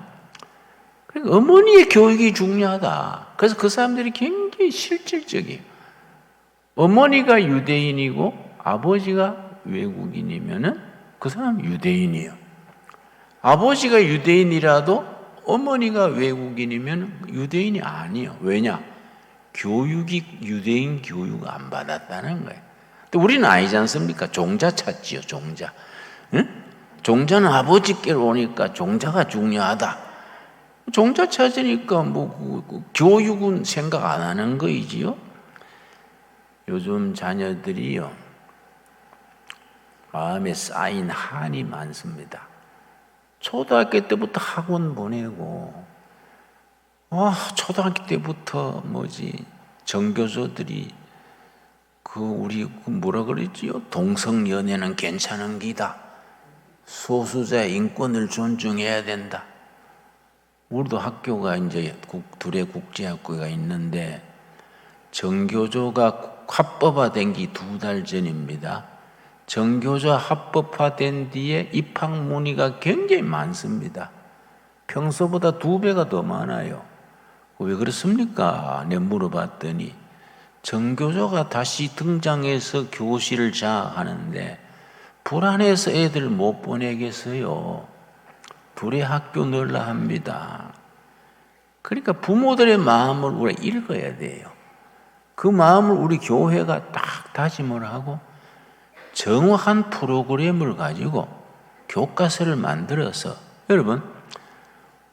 그러니까 어머니의 교육이 중요하다. 그래서 그 사람들이 굉장히 실질적이에요. 어머니가 유대인이고 아버지가 외국인이면은 그 사람은 유대인이에요. 아버지가 유대인이라도 어머니가 외국인이면 유대인이 아니에요. 왜냐? 교육이 유대인 교육 안 받았다는 거예요. 근데 우리는 아니지 않습니까? 종자 찾지요, 종자. 응? 종자는 아버지께로 오니까 종자가 중요하다. 종자 찾으니까 교육은 생각 안 하는 거이지요. 요즘 자녀들이요, 마음에 쌓인 한이 많습니다. 초등학교 때부터 학원 보내고, 초등학교 때부터 정교조들이 우리 뭐라 그랬지요? 동성연애는 괜찮은 기다. 소수자의 인권을 존중해야 된다. 우리도 학교가 이제 둘의 국제학교가 있는데 정교조가 합법화된 게 2달 전입니다. 정교조 합법화된 뒤에 입학 문의가 굉장히 많습니다. 평소보다 2배가 더 많아요. 왜 그렇습니까? 내가 물어봤더니 정교조가 다시 등장해서 교실을 장악하는데 불안해서 애들 못 보내겠어요. 둘의 학교 넣으려 합니다. 그러니까 부모들의 마음을 우리가 읽어야 돼요. 그 마음을 우리 교회가 딱 다짐을 하고 정확한 프로그램을 가지고 교과서를 만들어서, 여러분,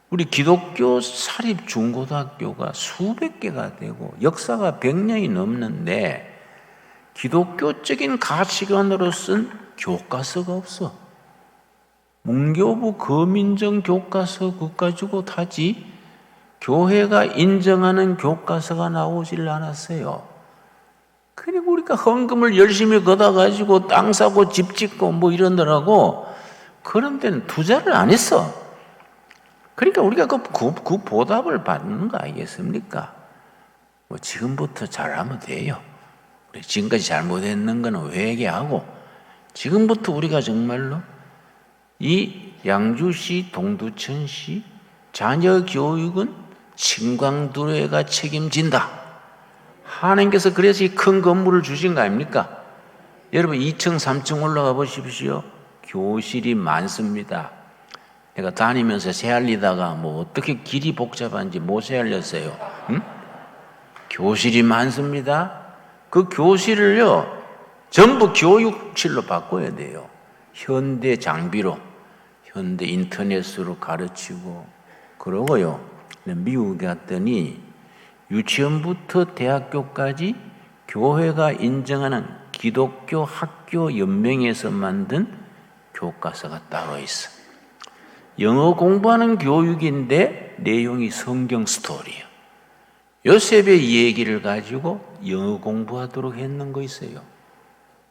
우리 기독교 사립 중고등학교가 수백 개가 되고 역사가 100년이 넘는데 기독교적인 가치관으로 쓴 교과서가 없어. 문교부 거민정 교과서 그거 가지고 타지 교회가 인정하는 교과서가 나오질 않았어요. 그리고 우리가 헌금을 열심히 걷어가지고 땅 사고 집 짓고 이러느라고 그런 데는 투자를 안 했어. 그러니까 우리가 그 보답을 받는 거 아니겠습니까? 지금부터 잘하면 돼요. 우리 지금까지 잘못했는 거는 회개하고 지금부터 우리가 정말로 이 양주시, 동두천시 자녀 교육은 신광두레가 책임진다. 하나님께서 그래서 이 큰 건물을 주신 거 아닙니까? 여러분 2층, 3층 올라가 보십시오. 교실이 많습니다. 내가 다니면서 새알리다가 어떻게 길이 복잡한지 못 새알렸어요. 응? 교실이 많습니다. 그 교실을요 전부 교육실로 바꿔야 돼요. 현대 장비로, 현대 인터넷으로 가르치고 그러고요. 미국에 갔더니 유치원부터 대학교까지 교회가 인정하는 기독교 학교 연맹에서 만든 교과서가 따로 있어. 영어 공부하는 교육인데 내용이 성경 스토리예요. 요셉의 얘기를 가지고 영어 공부하도록 했는 거 있어요.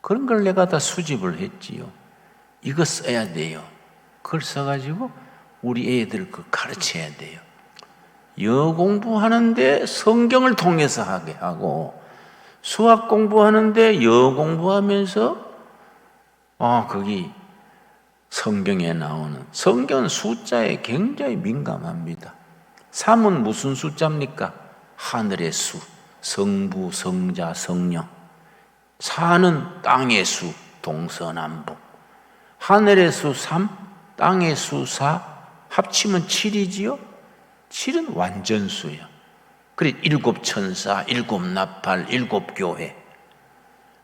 그런 걸 내가 다 수집을 했지요. 이거 써야 돼요. 그걸 써가지고 우리 애들 그걸 가르쳐야 돼요. 영어 공부하는데 성경을 통해서 하게 하고 수학 공부하는데 영어 공부하면서 거기 성경에 나오는 성경은 숫자에 굉장히 민감합니다. 3은 무슨 숫자입니까? 하늘의 수, 성부, 성자, 성령. 4는 땅의 수, 동서남북. 하늘의 수 3, 땅의 수 4, 합치면 7이지요? 7은 완전수예요. 그래 7 천사, 7 나팔, 7 교회.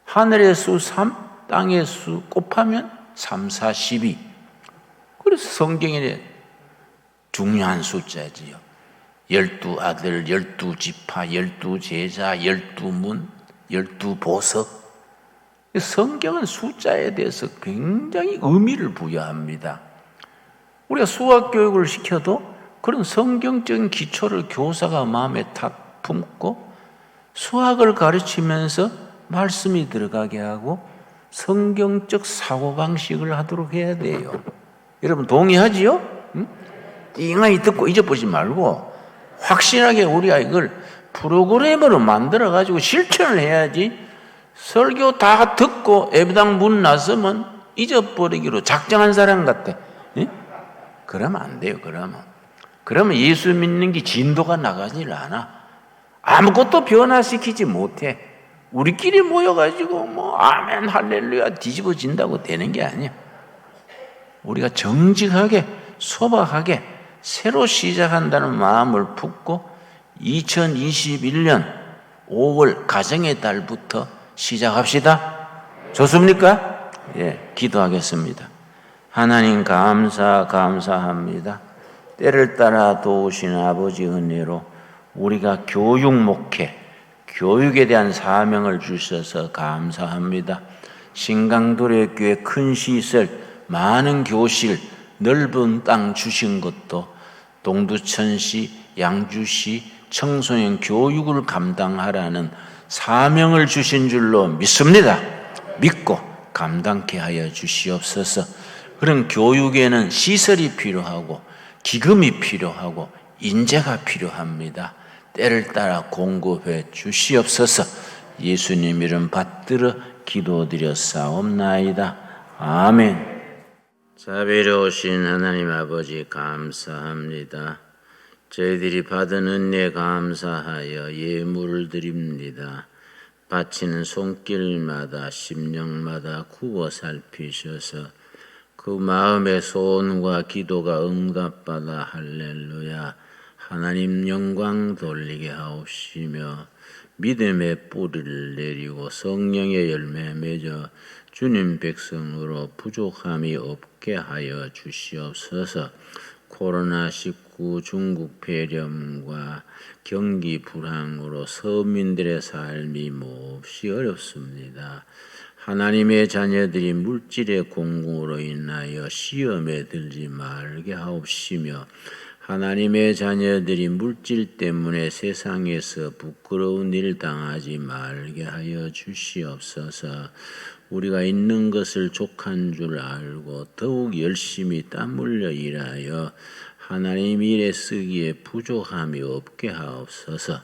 하늘의 수 3, 땅의 수 곱하면 3, 4, 12. 그래서 성경에 중요한 숫자지요. 12 아들, 12 지파, 12 제자, 12문, 12 보석. 성경은 숫자에 대해서 굉장히 의미를 부여합니다. 우리가 수학 교육을 시켜도 그런 성경적인 기초를 교사가 마음에 탁 품고 수학을 가르치면서 말씀이 들어가게 하고 성경적 사고방식을 하도록 해야 돼요. 여러분 동의하지요? 응? 띵하게 듣고 잊어보지 말고 확실하게 우리가 이걸 프로그램으로 만들어가지고 실천을 해야지. 설교 다 듣고 예배당 문 나서면 잊어버리기로 작정한 사람 같아. 응? 그러면 안 돼요. 그러면 예수 믿는 게 진도가 나가질 않아. 아무것도 변화시키지 못해. 우리끼리 모여가지고 뭐 아멘 할렐루야 뒤집어진다고 되는 게 아니야. 우리가 정직하게 소박하게 새로 시작한다는 마음을 품고 2021년 5월 가정의 달부터 시작합시다. 좋습니까? 예, 기도하겠습니다. 하나님 감사합니다. 때를 따라 도우신 아버지 은혜로 우리가 교육 목회, 교육에 대한 사명을 주셔서 감사합니다. 신강도래교회 큰 시설, 많은 교실, 넓은 땅 주신 것도 동두천시, 양주시 청소년 교육을 감당하라는 사명을 주신 줄로 믿습니다. 믿고 감당케 하여 주시옵소서. 그런 교육에는 시설이 필요하고 기금이 필요하고 인재가 필요합니다. 때를 따라 공급해 주시옵소서. 예수님 이름 받들어 기도드렸사옵나이다. 아멘. 자비로우신 하나님 아버지 감사합니다. 저희들이 받은 은혜 감사하여 예물을 드립니다. 바치는 손길마다 심령마다 굽어 살피셔서 그 마음의 소원과 기도가 응답받아 할렐루야 하나님 영광 돌리게 하옵시며 믿음의 뿌리를 내리고 성령의 열매 맺어 주님 백성으로 부족함이 없게 하여 주시옵소서. 코로나19 중국 폐렴과 경기 불황으로 서민들의 삶이 몹시 어렵습니다. 하나님의 자녀들이 물질의 공공으로 인하여 시험에 들지 말게 하옵시며 하나님의 자녀들이 물질 때문에 세상에서 부끄러운 일 당하지 말게 하여 주시옵소서. 우리가 있는 것을 족한 줄 알고 더욱 열심히 땀 흘려 일하여 하나님 일에 쓰기에 부족함이 없게 하옵소서.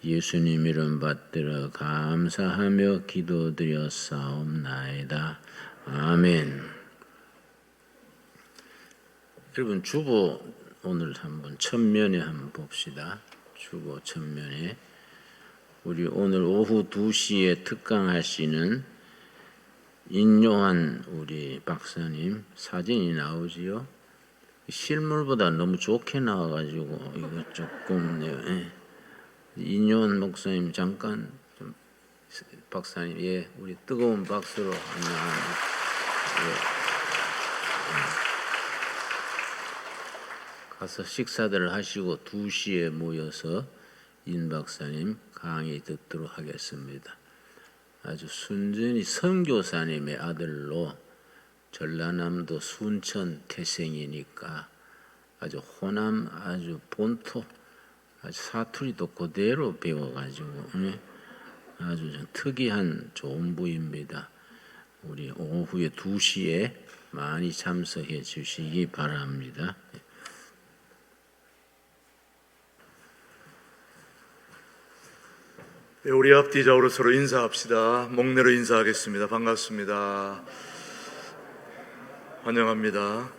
예수님 이름 받들어 감사하며 기도드렸사옵나이다. 아멘. 여러분 주보 오늘 한번 천면에 한번 봅시다. 주보 천면에 우리 오늘 오후 2시에 특강하시는 인요한 우리 박사님 사진이 나오지요. 실물보다 너무 좋게 나와가지고 이거 조금 인요한 목사님 잠깐 좀 박사님 예 우리 뜨거운 박수로 안녕합니다. 가서 식사들을 하시고 2시에 모여서 인 박사님 강의 듣도록 하겠습니다. 아주 순전히 선교사님의 아들로 전라남도 순천 태생이니까 아주 호남 아주 본토 아주 사투리도 그대로 배워가지고 아주 좀 특이한 좋은 부입니다. 우리 오후에 2시에 많이 참석해 주시기 바랍니다. 우리 앞뒤좌우로 서로 인사합시다. 목례로 인사하겠습니다. 반갑습니다. 환영합니다.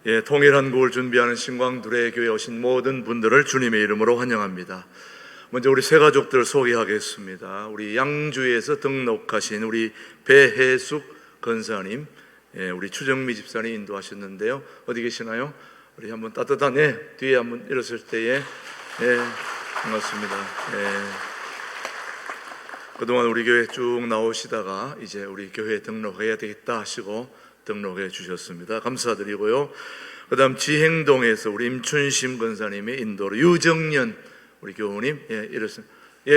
예, 통일한 구을 준비하는 신광두레교회에 오신 모든 분들을 주님의 이름으로 환영합니다. 먼저 우리 새 가족들 소개하겠습니다. 우리 양주에서 등록하신 우리 배혜숙 권사님, 예, 우리 추정미 집사님 인도하셨는데요. 어디 계시나요? 우리 한번 따뜻한 뒤에 한번 일었을 때에 반갑습니다. 그동안 우리 교회 쭉 나오시다가 이제 우리 교회에 등록해야 되겠다 하시고 등록해 주셨습니다. 감사드리고요. 그 다음 지행동에서 우리 임춘심 권사님의 인도로 유정년 우리 교우님 이렇습니다.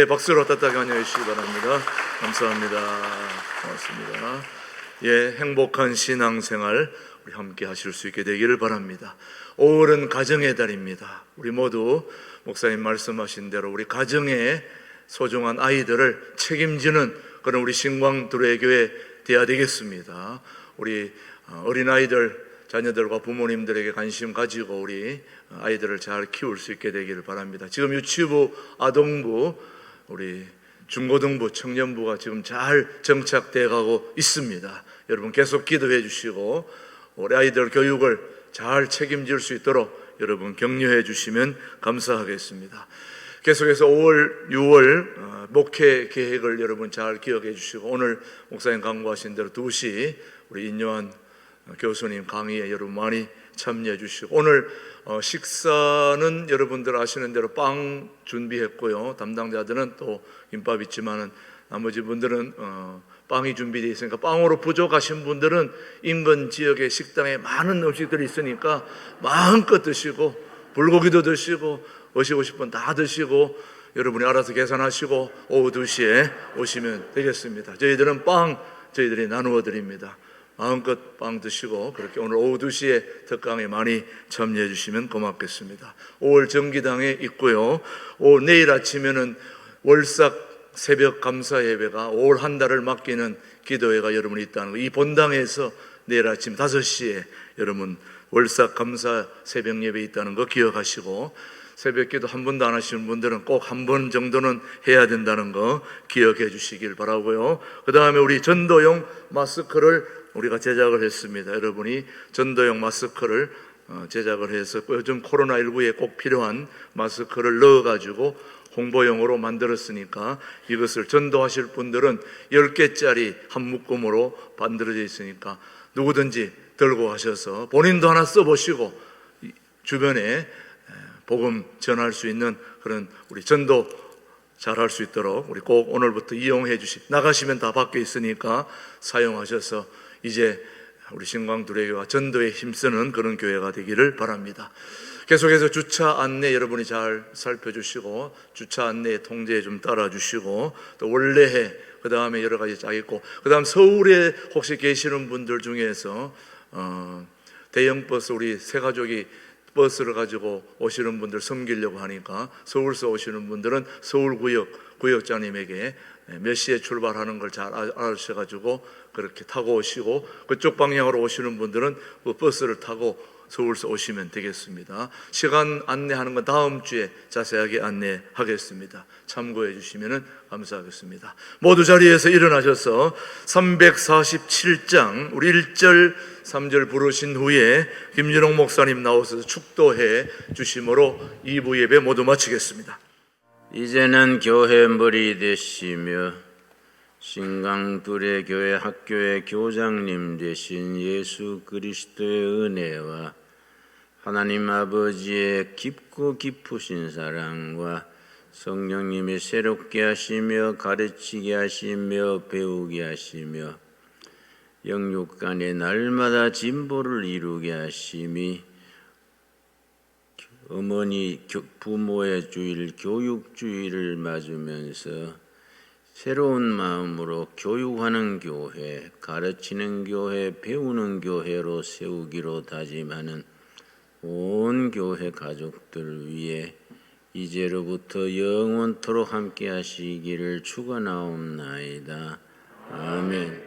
박수로 따뜻하게 환영해 주시기 바랍니다. 감사합니다. 고맙습니다. 행복한 신앙생활 우리 함께 하실 수 있게 되기를 바랍니다. 5월은 가정의 달입니다. 우리 모두 목사님 말씀하신 대로 우리 가정에 소중한 아이들을 책임지는 그런 우리 신광두레교회 돼야 되겠습니다. 우리 어린아이들 자녀들과 부모님들에게 관심 가지고 우리 아이들을 잘 키울 수 있게 되기를 바랍니다. 지금 유치부, 아동부, 우리 중고등부, 청년부가 지금 잘 정착돼 가고 있습니다. 여러분 계속 기도해 주시고 우리 아이들 교육을 잘 책임질 수 있도록 여러분 격려해 주시면 감사하겠습니다. 계속해서 5월, 6월 목회 계획을 여러분 잘 기억해 주시고 오늘 목사님 강구하신 대로 2시 우리 인요한 교수님 강의에 여러분 많이 참여해 주시고 오늘 식사는 여러분들 아시는 대로 빵 준비했고요. 담당자들은 또 김밥 있지만은 나머지 분들은 빵이 준비되어 있으니까 빵으로 부족하신 분들은 인근 지역의 식당에 많은 음식들이 있으니까 마음껏 드시고 불고기도 드시고 오시고 싶은 다 드시고 여러분이 알아서 계산하시고 오후 2시에 오시면 되겠습니다. 저희들은 저희들이 나누어 드립니다. 마음껏 빵 드시고 그렇게 오늘 오후 2시에 특강에 많이 참여해 주시면 고맙겠습니다. 5월 정기당에 있고요. 내일 아침에는 월삭 새벽 감사 예배가 5월 한 달을 맡기는 기도회가 여러분이 있다는 거. 이 본당에서 내일 아침 5시에 여러분 월삭 감사 새벽 예배 있다는 거 기억하시고 새벽 기도 한 번도 안 하시는 분들은 꼭 한 번 정도는 해야 된다는 거 기억해 주시길 바라고요. 그 다음에 우리 전도용 마스크를 우리가 제작을 했습니다. 여러분이 전도용 마스크를 제작을 해서 요즘 코로나19에 꼭 필요한 마스크를 넣어가지고 홍보용으로 만들었으니까 이것을 전도하실 분들은 10개짜리 한 묶음으로 만들어져 있으니까 누구든지 들고 하셔서 본인도 하나 써보시고 주변에 복음 전할 수 있는 그런 우리 전도 잘할 수 있도록 우리 꼭 오늘부터 이용해 나가시면 다 밖에 있으니까 사용하셔서 이제 우리 신광두레교와 전도에 힘쓰는 그런 교회가 되기를 바랍니다. 계속해서 주차 안내 여러분이 잘 살펴주시고 주차 안내 통제에 좀 따라주시고 또 원래해 그 다음에 여러 가지 쫙 있고 그 다음 서울에 혹시 계시는 분들 중에서 대형 버스 우리 세 가족이 버스를 가지고 오시는 분들 섬기려고 하니까 서울서 오시는 분들은 구역장님에게 몇 시에 출발하는 걸 잘 아셔가지고 그렇게 타고 오시고 그쪽 방향으로 오시는 분들은 그 버스를 타고 서울서 오시면 되겠습니다. 시간 안내하는 건 다음 주에 자세하게 안내하겠습니다. 참고해 주시면 감사하겠습니다. 모두 자리에서 일어나셔서 347장 우리 1절 3절 부르신 후에 김준홍 목사님 나오셔서 축도해 주심으로 2부 예배 모두 마치겠습니다. 이제는 교회 머리 되시며 신강두레 교회 학교의 교장님 되신 예수 그리스도의 은혜와 하나님 아버지의 깊고 깊으신 사랑과 성령님이 새롭게 하시며 가르치게 하시며 배우게 하시며 영육 간에 날마다 진보를 이루게 하심이 어머니 부모의 주일 교육주의를 맞으면서 새로운 마음으로 교육하는 교회, 가르치는 교회, 배우는 교회로 세우기로 다짐하는 온 교회 가족들 위해 이제로부터 영원토록 함께 하시기를 축원하옵나이다. 아멘.